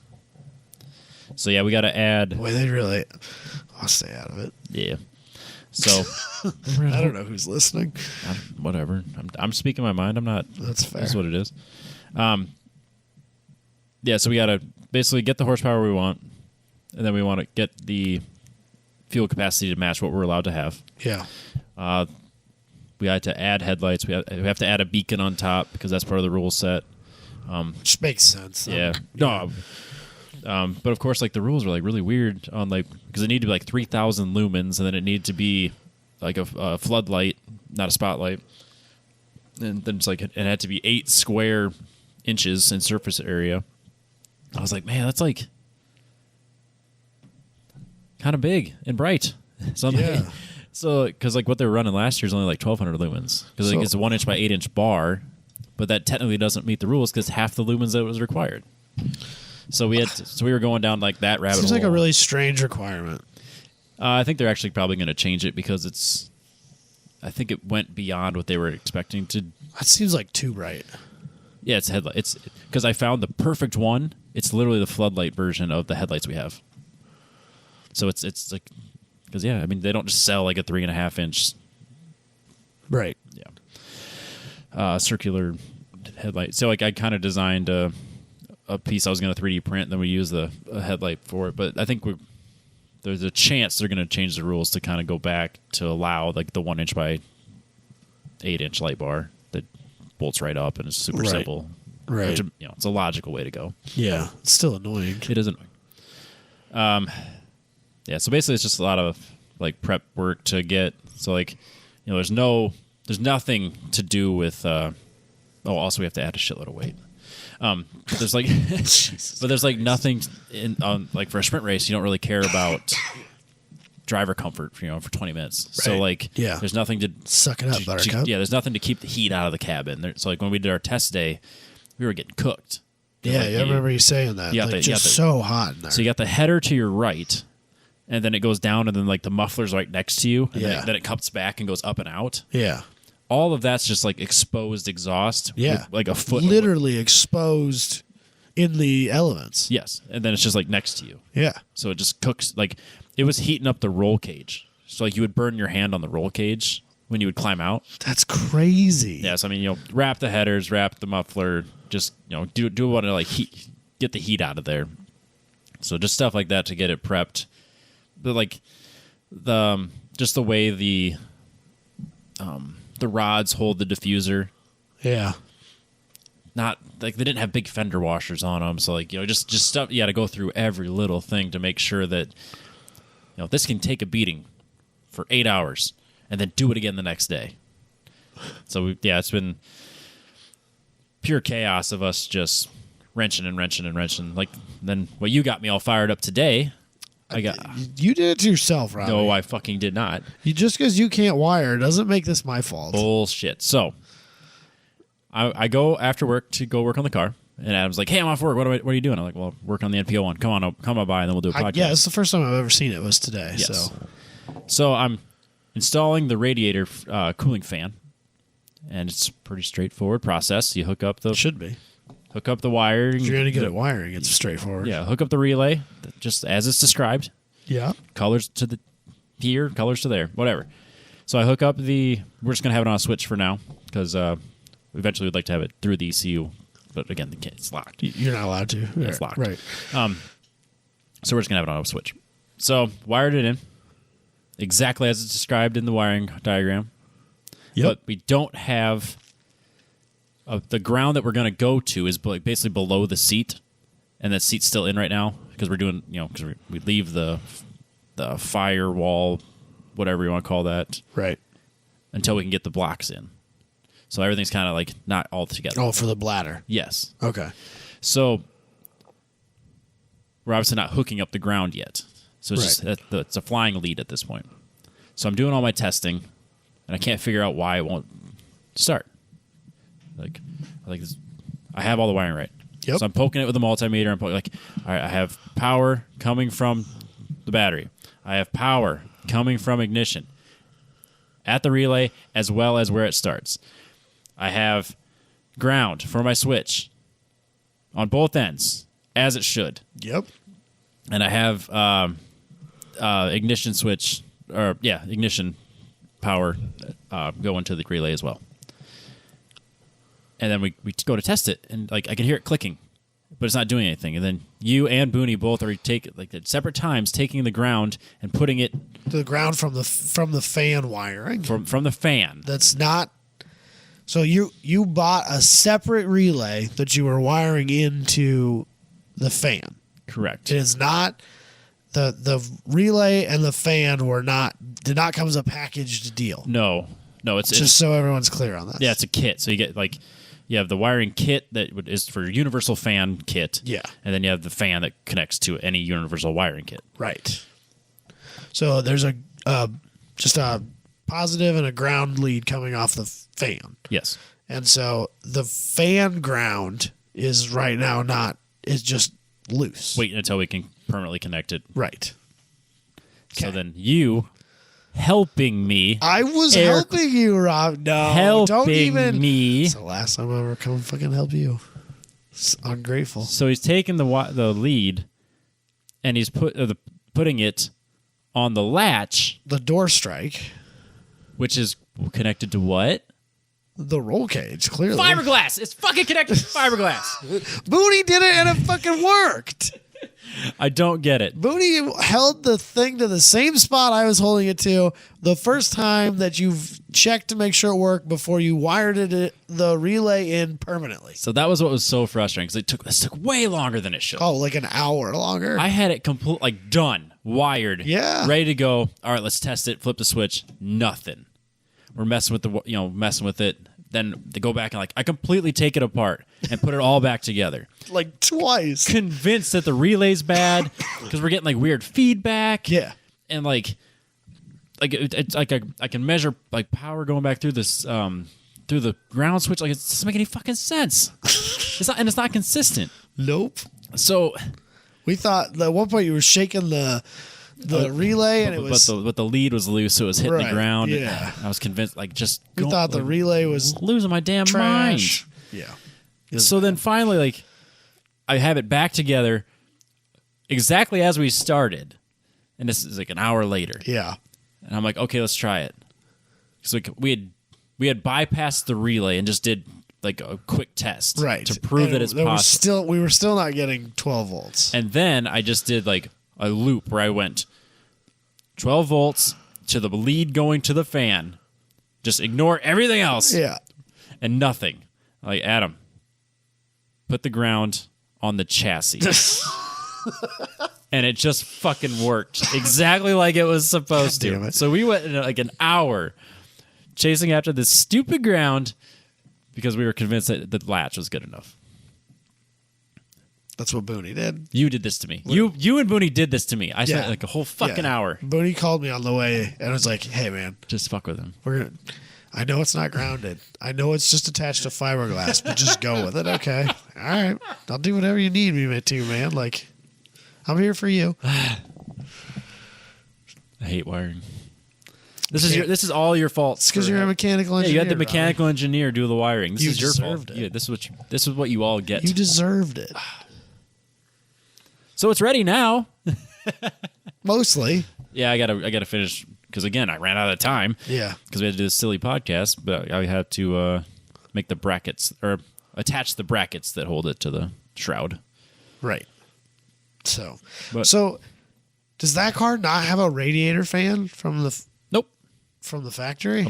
So yeah, we got to add. Boy, they really. I'll stay out of it. Yeah. So I don't know who's listening. whatever. I'm speaking my mind. I'm not. That's fair. That's what it is. Yeah. So we got to basically get the horsepower we want, and then we want to get the fuel capacity to match what we're allowed to have. Yeah. We had to add headlights. We have to add a beacon on top because that's part of the rule set. Which makes sense. Yeah. No. But of course, like the rules were like really weird on like because it needed to be like 3,000 lumens, and then it needed to be like a floodlight, not a spotlight. And then it's like it had to be 8 square inches in surface area. I was like, man, that's like kind of big and bright. So I'm Yeah. like, so because like what they were running last year is only like 1,200 lumens because So- like, it's a 1 inch by 8 inch bar, but that technically doesn't meet the rules because half the lumens that was required. So we were going down like that rabbit Seems hole. like a really strange requirement. I think they're actually probably going to change it because I think it went beyond what they were expecting to. That seems like too bright. Yeah, it's a headlight. It's because I found the perfect one. It's literally the floodlight version of the headlights we have. So it's like because I mean they don't just sell like a 3.5 inch Right. circular headlight. So like I kind of designed a piece I was going to 3D print, then we use a headlight for it. But I think there's a chance they're going to change the rules to kind of go back to allow like the 1 inch by 8 inch light bar that bolts right up and is super Right. simple. Right. Which, it's a logical way to go. Yeah. It's still annoying. It isn't. Yeah. So basically, it's just a lot of like prep work to get. So like, there's nothing to do with. Also we have to add a shitload of weight. But there's like, but there's like nothing in like for a sprint race. You don't really care about driver comfort, for 20 minutes. Right. So like, there's nothing to suck it up, Buttercup. There's nothing to keep the heat out of the cabin. So like when we did our test day, we were getting cooked. Yeah, I remember you saying that. Just so hot in there. So you got the header to your right, and then it goes down, and then like the muffler's right next to you, and then it cups back and goes up and out. Yeah. All of that's just like exposed exhaust. Yeah. Like a foot. Literally exposed in the elements. Yes. And then it's just like next to you. Yeah. So it just cooks. Like it was heating up the roll cage. So like you would burn your hand on the roll cage when you would climb out. That's crazy. Yes. I mean, wrap the headers, wrap the muffler, just, do what to like get the heat out of there. So just stuff like that to get it prepped. But like just the way the rods hold the diffuser. Yeah. Not like they didn't have big fender washers on them, so like just stuff you got to go through every little thing to make sure that this can take a beating for 8 hours and then do it again the next day. So it's been pure chaos of us just wrenching and wrenching and wrenching. Like then what you got me all fired up today. You did it to yourself, Robbie. No, I fucking did not. Just because you can't wire doesn't make this my fault. Bullshit. So I go after work to go work on the car, and Adam's like, "Hey, I'm off work. What are you doing?" I'm like, "Well, work on the NPO one. Come on by, and then we'll do a podcast." It's the first time I've ever seen it was today. Yes. So I'm installing the radiator cooling fan, and it's a pretty straightforward process. You hook up the hook up the wiring. If you're gonna get it wiring, it's straightforward. Yeah, hook up the relay just as it's described. Yeah, colors to here, colors to there, whatever. So I hook up we're just gonna have it on a switch for now because eventually we'd like to have it through the ECU, but again, it's locked. You're not allowed to. It's locked. Right. So we're just gonna have it on a switch. So wired it in exactly as it's described in the wiring diagram. Yep. But we don't have the ground that we're going to go to is basically below the seat, and that seat's still in right now because we're doing, because we leave the firewall, whatever you want to call that, right, until we can get the blocks in. So everything's kind of like not all together. Oh, for the bladder. Yes. Okay. So we're obviously not hooking up the ground yet. So it's just it's a flying lead at this point. So I'm doing all my testing, and I can't figure out why it won't start. I have all the wiring right. Yep. So I'm poking it with a multimeter. I'm poking, all right, I have power coming from the battery. I have power coming from ignition at the relay as well as where it starts. I have ground for my switch on both ends, as it should. Yep. And I have ignition switch, ignition power going to the relay as well. And then we go to test it, and I can hear it clicking, but it's not doing anything. And then you and Booney both are at separate times taking the ground and putting it to the ground from the fan wiring. From the fan. That's not. So you bought a separate relay that you were wiring into the fan. Correct. It is not the relay and the fan did not come as a packaged deal. No, it's just so everyone's clear on that. Yeah, it's a kit. So you get you have the wiring kit that is for universal fan kit. Yeah. And then you have the fan that connects to any universal wiring kit. Right. So there's just a positive and a ground lead coming off the fan. Yes. And so the fan ground is right now is just loose. Wait until we can permanently connect it. Right. So then you helping me. I was helping you, Rob. No, don't even. Me. It's the last time I ever come fucking help you. It's ungrateful. So he's taking the lead, and he's putting it on the latch. The door strike. Which is connected to what? The roll cage, clearly. Fiberglass! It's fucking connected to fiberglass! Booney did it and it fucking worked. I don't get it. Booney held the thing to the same spot I was holding it to the first time that you've checked to make sure it worked before you wired the relay in permanently. So that was what was so frustrating because this took way longer than it should. Oh, like an hour longer? I had it done wired, Yeah. ready to go. All right, let's test it. Flip the switch. Nothing. We're messing with it. Then they go back and I completely take it apart and put it all back together. Like twice. Convinced that the relay's bad because we're getting weird feedback. Yeah. And it's I can measure power going back through this through the ground switch. It doesn't make any fucking sense. It's not consistent. Nope. So we thought at one point you were shaking the relay, and but the lead was loose, so it was hitting the ground. Yeah, and I was convinced. We thought the relay was losing my damn trash. mind. Yeah. So then finally, I have it back together exactly as we started, and this is an hour later. Yeah. And I'm like, okay, let's try it. So we had bypassed the relay and just did a quick test, to prove that it's possible. We were still not getting 12 volts. And then I just did a loop where I went 12 volts to the lead going to the fan. Just ignore everything else. Yeah. And nothing. Adam, put the ground on the chassis. And it just fucking worked exactly like it was supposed to. Damn it. So we went an hour chasing after this stupid ground because we were convinced that the latch was good enough. That's what Booney did. You did this to me. You and Booney did this to me. I spent a whole fucking hour. Booney called me on the way and was like, "Hey man, Just fuck with him. I know it's not grounded. I know it's just attached to fiberglass, but just go with it, okay? All right, I'll do whatever you need me to, man. I'm here for you." I hate wiring. This is all your fault. It's because you're a mechanical engineer. You had the mechanical engineer do the wiring. This is your fault. It. Yeah, this is what you all get. You deserved it. So it's ready now. Mostly. Yeah, I gotta finish because again I ran out of time. Yeah. Because we had to do this silly podcast, but I had to make the brackets or attach the brackets that hold it to the shroud. Right. So does that car not have a radiator fan from the Nope. from the factory?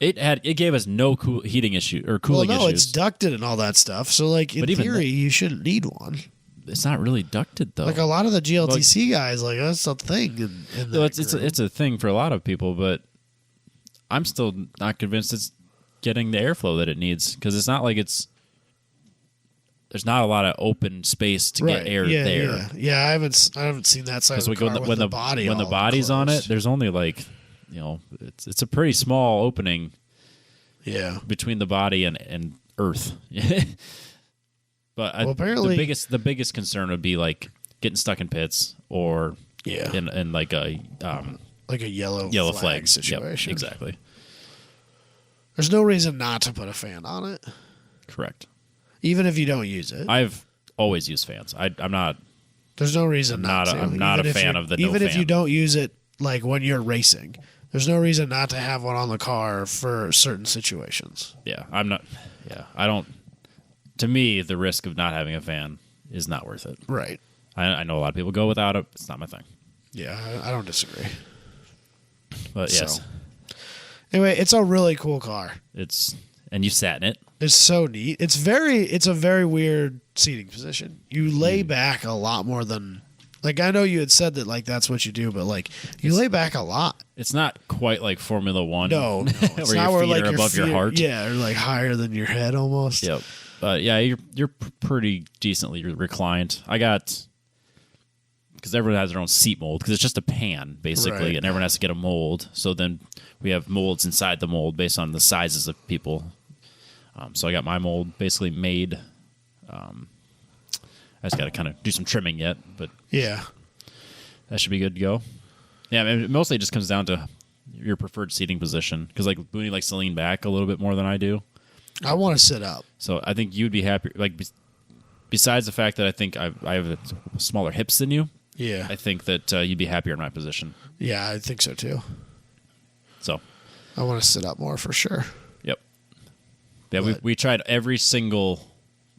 It gave us no heating issue or cooling well, no, issues. it's ducted and all that stuff. So in theory, you shouldn't need one. It's not really ducted though. A lot of the GLTC guys, that's a thing. It's a thing for a lot of people, but I'm still not convinced it's getting the airflow that it needs because it's not there's not a lot of open space to get air there. Yeah. I haven't seen that side of the car with the body. When the body's on it, there's only it's a pretty small opening. Yeah. Between the body and earth. But apparently the biggest concern would be getting stuck in pits or in a yellow flag situation. Yep, exactly. There's no reason not to put a fan on it. Correct. Even if you don't use it. I've always used fans. I'm not. There's no reason not to. I'm not a fan of the no fan. Even if you don't use it when you're racing, there's no reason not to have one on the car for certain situations. Yeah, I'm not. Yeah, I don't. To me, the risk of not having a fan is not worth it. Right. I know a lot of people go without it. It's not my thing. Yeah, I don't disagree. But yes. Anyway, it's a really cool car. And you sat in it. It's so neat. It's a very weird seating position. You lay back a lot more than I know you had said that that's what you do, but you lay back a lot. It's not quite like Formula One. No, it's where not your feet where are above your heart. Yeah, or higher than your head almost. Yep. But yeah, you're pretty decently reclined. I got because everyone has their own seat mold because it's just a pan basically, right. and everyone has to get a mold. So then we have molds inside the mold based on the sizes of people. So I got my mold basically made. I just got to kind of do some trimming yet, but yeah, that should be good to go. Yeah, I mean, mostly it just comes down to your preferred seating position because Booney likes to lean back a little bit more than I do. I want to sit up. So I think you'd be happy. Besides the fact that I think I have smaller hips than you. Yeah, I think that you'd be happier in my position. Yeah, I think so too. So I want to sit up more for sure. Yep. Yeah, we tried every single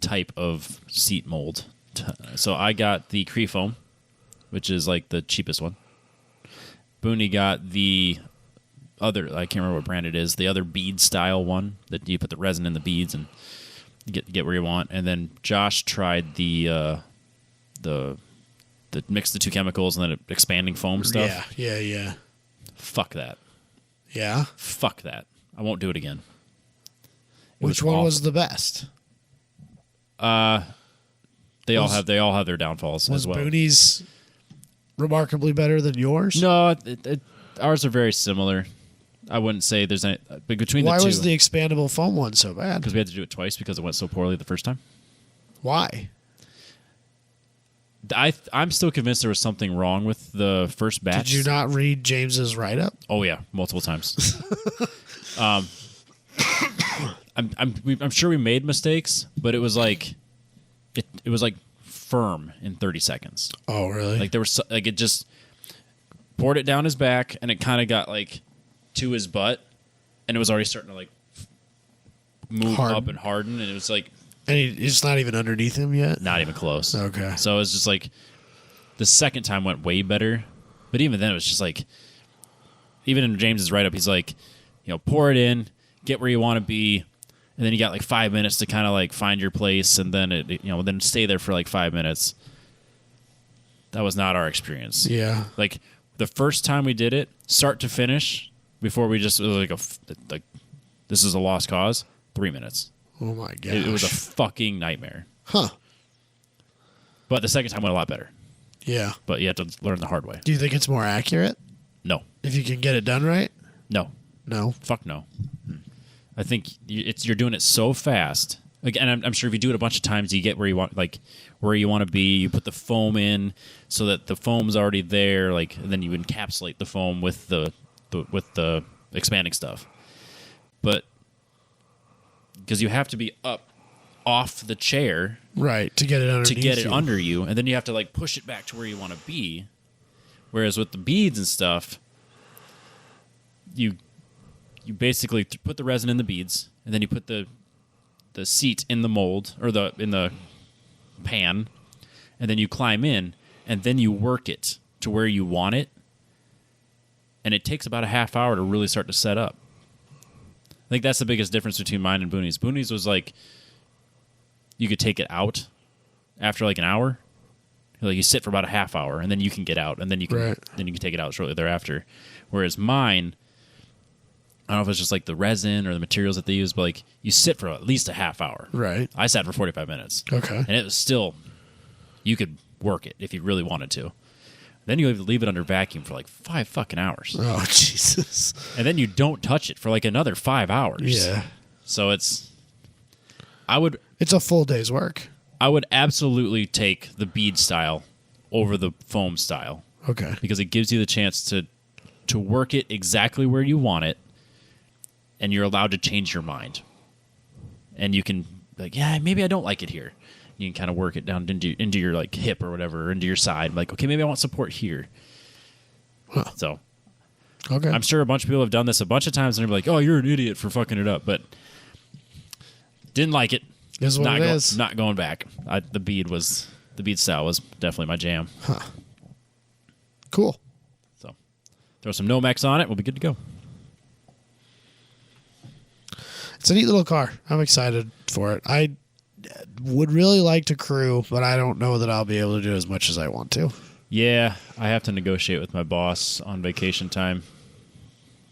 type of seat mold. So I got the Crefoam, which is the cheapest one. Booney got the other, I can't remember what brand it is, the other bead style one that you put the resin in the beads and get where you want. And then Josh tried the mix the two chemicals and then expanding foam stuff. Yeah. Fuck that. Yeah. Fuck that. I won't do it again. Which one was the best? They all have their downfalls as well. Was Booney's remarkably better than yours? No, ours are very similar. I wouldn't say there's any between the two. Why was the expandable foam one so bad? Because we had to do it twice because it went so poorly the first time. Why? I'm still convinced there was something wrong with the first batch. Did you not read James's write-up? Oh yeah, multiple times. I'm sure we made mistakes, but it was like it was like firm in 30 seconds. Oh really? Like there was like it just poured it down his back, and it kind of got like to his butt, and it was already starting to like move up and harden, and it was like. And it's not even underneath him yet? Not even close. Okay. So it was just like the second time went way better. But even then it was just like even in James's write up, he's like, pour it in, get where you want to be, and then you got like 5 minutes to kind of like find your place, and then then stay there for like 5 minutes. That was not our experience. Yeah. Like the first time we did it, start to finish, before we just it was like this is a lost cause, 3 minutes. Oh my gosh. It was a fucking nightmare. Huh. But the second time went a lot better. Yeah. But you have to learn the hard way. Do you think it's more accurate? No. If you can get it done right? No. No. Fuck no. I think you're doing it so fast. Again, I'm sure if you do it a bunch of times, you get where you want to be. You put the foam in so that the foam's already there, and then you encapsulate the foam with the expanding stuff. But because you have to be up off the chair, right, to get it under you, and then you have to like push it back to where you want to be. Whereas with the beads and stuff, you basically put the resin in the beads, and then you put the seat in the mold or in the pan, and then you climb in, and then you work it to where you want it, and it takes about a half hour to really start to set up. I think that's the biggest difference between mine and Booney's. Booney's was like you could take it out after like an hour. Like you sit for about a half hour, and then you can get out, and then you can take it out shortly thereafter. Whereas mine, I don't know if it's just like the resin or the materials that they use, but like you sit for at least a half hour. Right. I sat for 45 minutes. Okay. And it was still, you could work it if you really wanted to. Then you leave it under vacuum for like 5 fucking hours. Oh, Jesus. And then you don't touch it for like another 5 hours. Yeah. So it's a full day's work. I would absolutely take the bead style over the foam style. Okay. Because it gives you the chance to work it exactly where you want it, and you're allowed to change your mind. And you can maybe I don't like it here. You can kind of work it down into your like hip or whatever, or into your side. Like, okay, maybe I want support here. Huh. So, okay, I'm sure a bunch of people have done this a bunch of times, and they're like, "Oh, you're an idiot for fucking it up." But didn't like it. Is what it is. Not going back. The bead style was definitely my jam. Huh. Cool. So, throw some Nomex on it. We'll be good to go. It's a neat little car. I'm excited for it. I would really like to crew, but I don't know that I'll be able to do as much as I want to. Yeah, I have to negotiate with my boss on vacation time,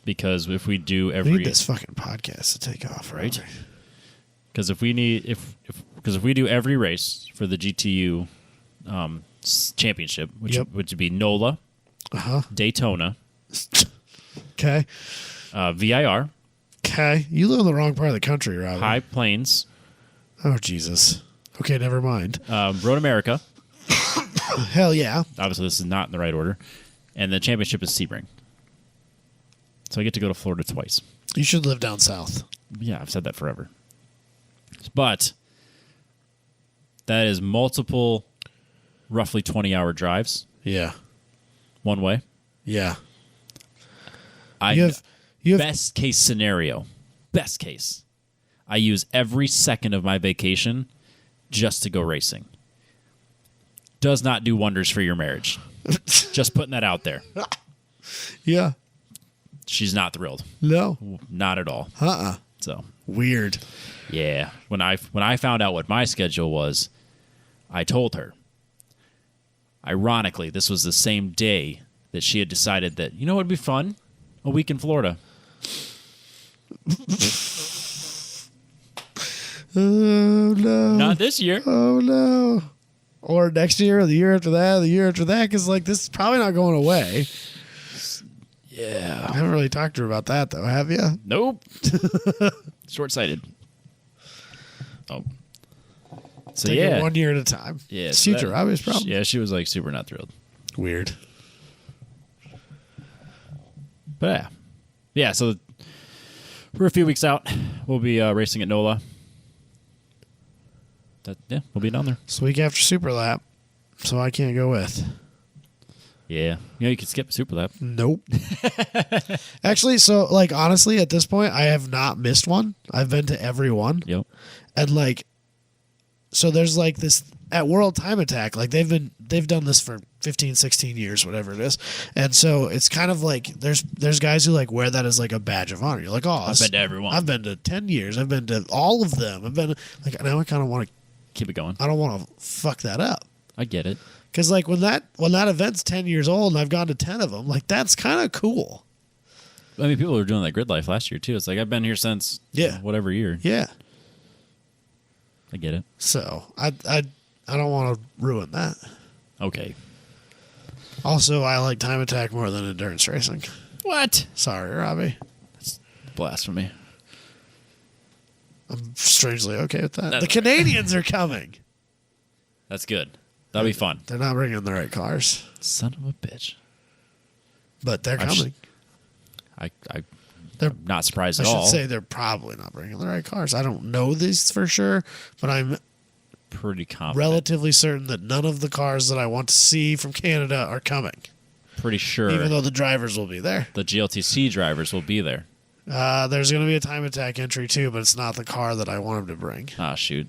because if we do we need this fucking podcast to take off, right? Because if we do every race for the GTU championship, which would be NOLA, Daytona, okay, VIR, okay, you live in the wrong part of the country, Robbie. High Plains. Oh, Jesus. Okay, never mind. Road America. Hell yeah. Obviously, this is not in the right order. And the championship is Sebring. So I get to go to Florida twice. You should live down south. Yeah, I've said that forever. But that is multiple, roughly 20-hour drives. Yeah. One way. Yeah. You have best case scenario. Best case. I use every second of my vacation just to go racing. Does not do wonders for your marriage. Just putting that out there. Yeah. She's not thrilled. No. Not at all. So weird. Yeah. When I found out what my schedule was, I told her, Ironically, this was the same day that she had decided that, you know what would be fun? A week in Florida. Oh, no. Not this year. Oh, no. Or next year, or the year after that, or the year after that, because, like, this is probably not going away. Yeah. I haven't really talked to her about that, though, have you? Nope. Short-sighted. Oh. So, Take it yeah. 1 year at a time. Yeah. It's so future, that- obvious problem. Yeah, she was, like, super not thrilled. Weird. But, yeah. Yeah, so we're a few weeks out. We'll be racing at NOLA. We'll be down there. It's the week after Super Lap, so I can't go with. Yeah. You know, you could skip a super lap. Nope. Actually, so, like, honestly, at this point, I have not missed one. I've been to every one. Yep. And, like, so there's, like, this, at World Time Attack, like, they've done this for 15, 16 years, whatever it is. And so it's kind of like, there's guys who, like, wear that as, like, a badge of honor. You're like, oh, I've been to everyone. I've been to 10 years. I've been to all of them. I've been, like, now I kind of want to, Keep it going. I don't want to fuck that up. I get it. Because, like, when that event's 10 years old and I've gone to 10 of them, like, that's kind of cool. I mean, people were doing that grid life last year, too. It's like, I've been here since whatever year. Yeah. I get it. So, I don't want to ruin that. Okay. Also, I like Time Attack more than endurance racing. What? Sorry, Robbie. Blasphemy. I'm strangely okay with that. The Canadians are coming. That's good. That'll be fun. They're not bringing the right cars, Son of a bitch. but they're coming. I'm not surprised I at should all. say they're probably not bringing the right cars. I don't know these for sure, but I'm Pretty confident. relatively certain that none of the cars that I want to see from Canada are coming, Pretty sure even though the drivers will be there. the GLTC drivers will be there. There's going to be a Time Attack entry too, but it's not the car that I want him to bring. Ah, shoot.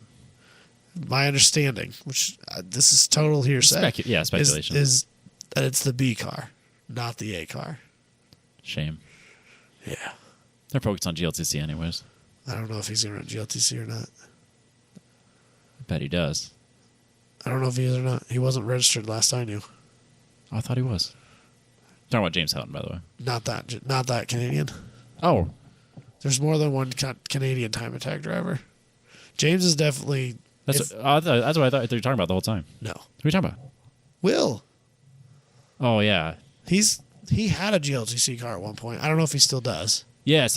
My understanding, which this is total hearsay, Speculation. is that it's the B car, not the A car. Shame. Yeah. They're focused on GLTC anyways. I don't know if he's going to run GLTC or not. I bet he does. I don't know if he is or not. He wasn't registered last I knew. Oh, I thought he was. Talking about James Houghton, by the way. Not that Canadian. Oh. There's more than one Canadian Time Attack driver. James is definitely... That's what I thought you were talking about the whole time. No. Who are you talking about? Will. Oh, yeah. He had a GLTC car at one point. I don't know if he still does. Yes.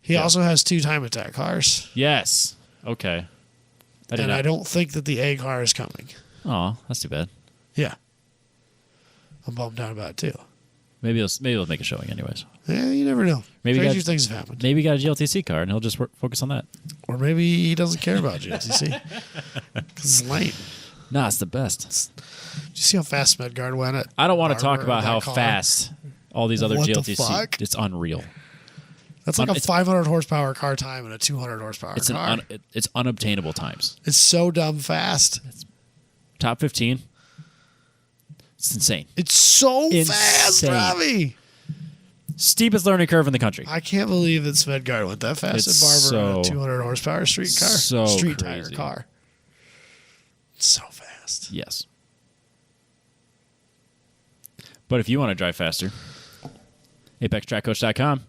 He also has 2 Time Attack cars. Yes. Okay. I don't think that the A car is coming. Oh, that's too bad. Yeah. I'm bummed out about it too. Maybe they'll make a showing anyways. Yeah, you never know. Maybe Stranger things have happened. Maybe he got a GLTC car and he'll just focus on that. Or maybe he doesn't care about GLTC. Because it's lame. Nah, it's the best. Did you see how fast Medgard went at? I don't want to talk Barber about in how that car? fast all these other What the GLTC. fuck? It's unreal. That's like a 500 horsepower car time and a 200 horsepower It's car. it's unobtainable times. It's so dumb fast. Top 15. It's insane. It's so fast, Insane. Robbie. Steepest learning curve in the country. I can't believe that Svedgard went that fast It's at Barber on a so- 200 horsepower street car. so street tire crazy. car. It's so fast. Yes. But if you want to drive faster, ApexTrackCoach.com.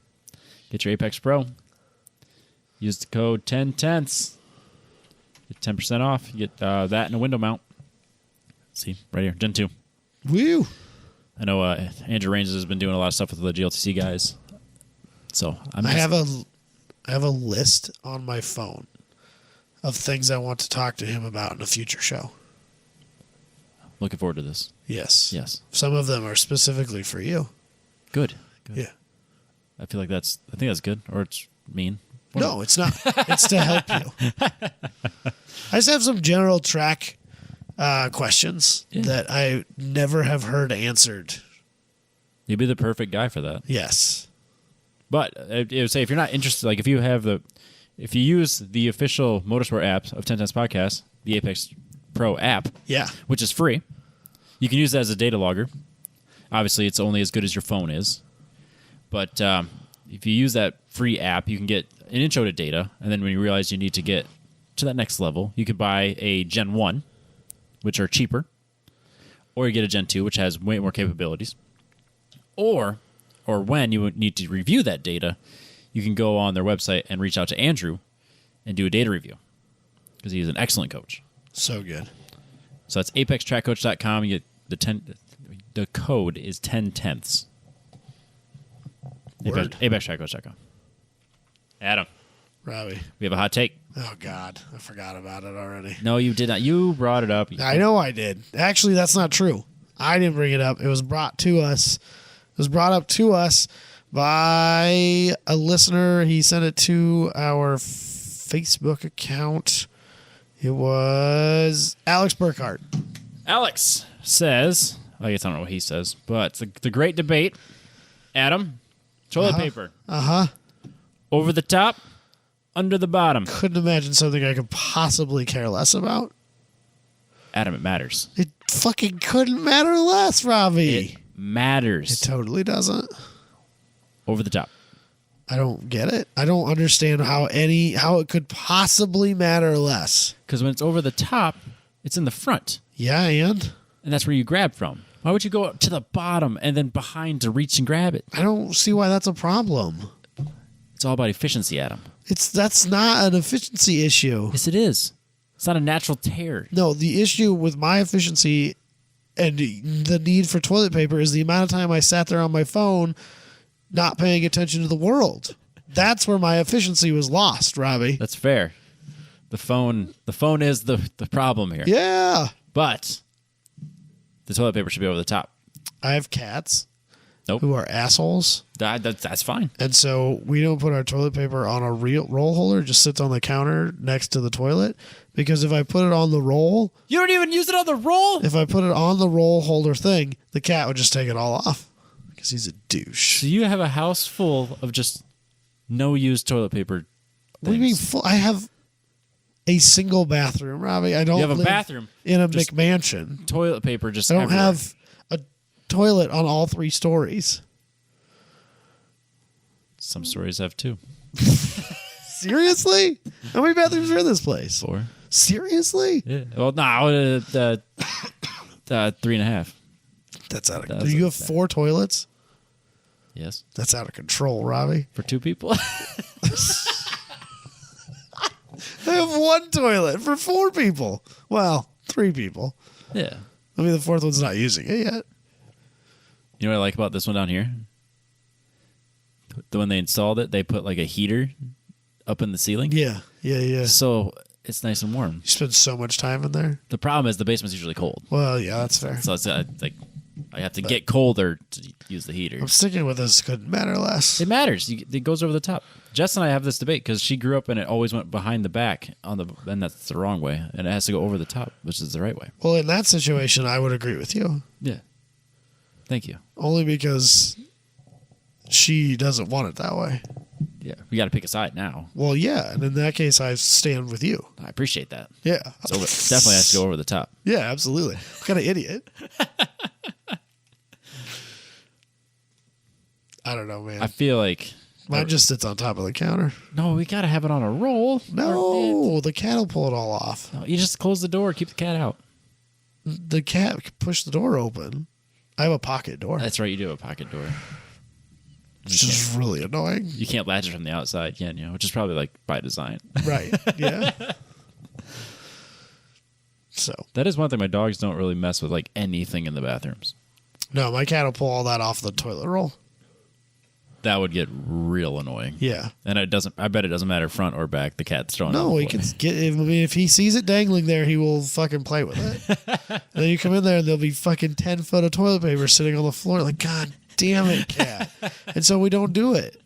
Get your Apex Pro. Use the code 10tenths. Get 10% off. You get that and a window mount. See, right here, Gen 2. Woo. I know Andrew Raines has been doing a lot of stuff with the GLTC guys. So I have a list on my phone of things I want to talk to him about in a future show. looking forward to this. Yes. Yes. Some of them are specifically for you. Good. Yeah. I think that's good, or it's mean. No, it's not. It's to help you. I just have some general track questions that I never have heard answered. You'd be the perfect guy for that. Yes. But I would say if you're not interested, like if you use the official motorsport app of 10 Tenths Podcast, the Apex Pro app, Yeah. which is free, you can use that as a data logger. Obviously, it's only as good as your phone is. But if you use that free app, you can get an intro to data, and then when you realize you need to get to that next level, you could buy a Gen 1, which are cheaper, or you get a Gen 2, which has way more capabilities. Or when you need to review that data, you can go on their website and reach out to Andrew and do a data review because he's an excellent coach. So good. So that's apextrackcoach.com. You get the code is 10/10. apextrackcoach.com. Adam, Robbie. we have a hot take. Oh, God. I forgot about it already. No, you did not. You brought it up. I know I did. Actually, that's not true. I didn't bring it up. It was brought to us. It was brought up to us by a listener. He sent it to our Facebook account. It was Alex Burkhart. Alex says, I guess I don't know what he says, but the great debate. Adam, toilet paper. Over the top, under the bottom. Couldn't imagine something I could possibly care less about. Adam, it matters. It fucking couldn't matter less, Robbie. It matters. It totally doesn't. Over the top. I don't get it. I don't understand how it could possibly matter less. Because when it's over the top, it's in the front. Yeah, and that's where you grab from. Why would you go to the bottom and then behind to reach and grab it? I don't see why that's a problem. It's all about efficiency, Adam. That's not an efficiency issue. Yes, it is. It's not a natural tear. No, the issue with my efficiency and the need for toilet paper is the amount of time I sat there on my phone not paying attention to the world. That's where my efficiency was lost, Robbie. That's fair. The phone is the problem here. Yeah. But the toilet paper should be over the top. I have cats Nope. who are assholes. That's fine. And so we don't put our toilet paper on a real roll holder. It just sits on the counter next to the toilet. Because if I put it on the roll... You don't even use it on the roll? If I put it on the roll holder thing, the cat would just take it all off. Because he's a douche. So you have a house full of just no-used toilet paper. What do you mean full? I have a single bathroom, Robbie. I don't You have a live bathroom. in a Just McMansion. Toilet paper just I don't everywhere. have a toilet on all 3 stories. Some stories have 2. Seriously? How many bathrooms are in this place? 4. Seriously? Yeah. Well, no, 3.5. That's out of That's Do you a have 4 toilets? Yes. That's out of control, Robbie. For 2 people? I have 1 toilet for 4 people. Well, 3 people. Yeah. I mean, the 4th one's not using it yet. You know what I like about this one down here? When they installed it, they put like a heater up in the ceiling. Yeah. So it's nice and warm. You spend so much time in there. The problem is the basement's usually cold. Well, yeah, that's fair. So it's like I have to get colder to use the heater. I'm sticking with this. Couldn't matter less. It matters. It goes over the top. Jess and I have this debate because she grew up and it always went behind the back and that's the wrong way, and it has to go over the top, which is the right way. Well, in that situation, I would agree with you. Yeah. Thank you. Only because she doesn't want it that way. Yeah. We got to pick a side now. Well, yeah, and in that case, I stand with you. I appreciate that. Yeah. So it definitely has to go over the top. Yeah, absolutely. What kind of idiot? I don't know, man. I feel like Mine just sits on top of the counter. no, we got to have it on a roll. No, the cat will pull it all off. No, you just close the door, keep the cat out. The cat can push the door open. I have a pocket door. That's right, you do have a pocket door. It's just really annoying. You can't latch it from the outside, can you? Which is probably like by design. Right. Yeah. So, That is one thing. My dogs don't really mess with like anything in the bathrooms. no, my cat will pull all that off the toilet roll. That would get real annoying. Yeah. And it doesn't. I bet it doesn't matter front or back. The cat's throwing. it No, all he the can way. get. I mean, if he sees it dangling there, he will fucking play with it. And then you come in there, and there'll be fucking 10 foot of toilet paper sitting on the floor. Like, God damn it, cat! And so we don't do it.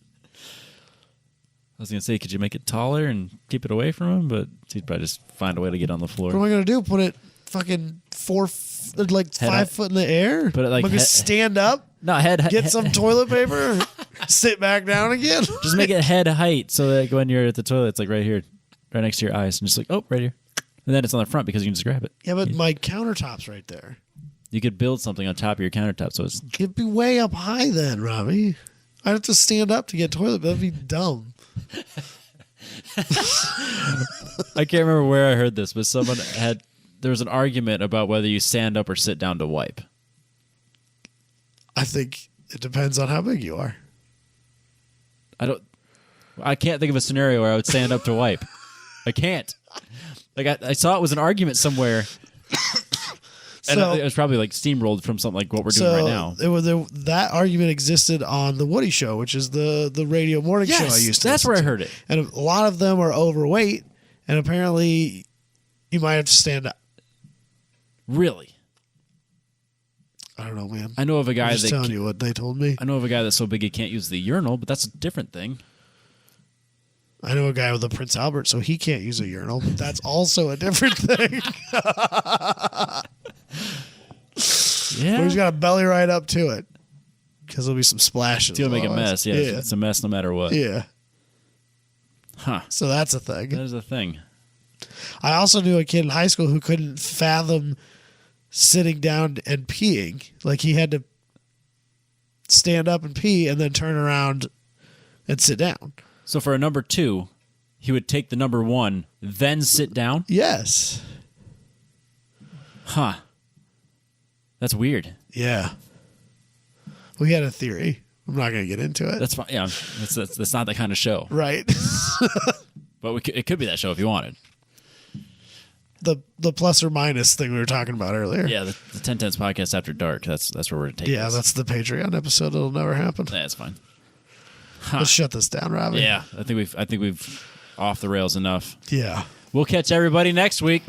I was gonna say, could you make it taller and keep it away from him? But he'd probably just find a way to get on the floor. What am I gonna do? Put it fucking 5 foot in the air? Put it like I'm gonna stand up, No, head. get some toilet paper, sit back down again. Just make it head height so that when you're at the toilet, it's like right here, right next to your eyes, and just like right here, and then it's on the front because you can just grab it. Yeah, but my countertop's right there. You could build something on top of your countertop, so it's. It'd be way up high then, Robbie. I'd have to stand up to get toilet. That'd be dumb. I can't remember where I heard this, but someone had there was an argument about whether you stand up or sit down to wipe. I think it depends on how big you are. I can't think of a scenario where I would stand up to wipe. I can't. Like I saw it was an argument somewhere. And it was probably like steamrolled from something like what we're doing right now. That argument existed on the Woody Show, which is the radio morning show I used to that's listen where I to. heard it. And a lot of them are overweight, and apparently you might have to stand up. Really? I don't know, man. I know of a guy I'm just telling you what they told me. I know of a guy that's so big he can't use the urinal, but that's a different thing. I know a guy with a Prince Albert, so he can't use a urinal, but that's also a different thing. Yeah. Or he's got a belly right up to it. Because there'll be some splashes. He'll make a mess. Yeah, it's a mess no matter what. Yeah. Huh. So that's a thing. That is a thing. I also knew a kid in high school who couldn't fathom sitting down and peeing. Like he had to stand up and pee and then turn around and sit down. So for a number 2, he would take the number 1, then sit down? Yes. Huh. That's weird. Yeah. We had a theory. I'm not going to get into it. That's fine. Yeah, that's not that kind of show. Right. But it could be that show if you wanted. The plus or minus thing we were talking about earlier. Yeah, the 1010s podcast after dark. That's where we're going to take this. That's the Patreon episode. It'll never happen. That's fine. Let's shut this down, Robbie. Yeah, I think we've off the rails enough. Yeah. We'll catch everybody next week.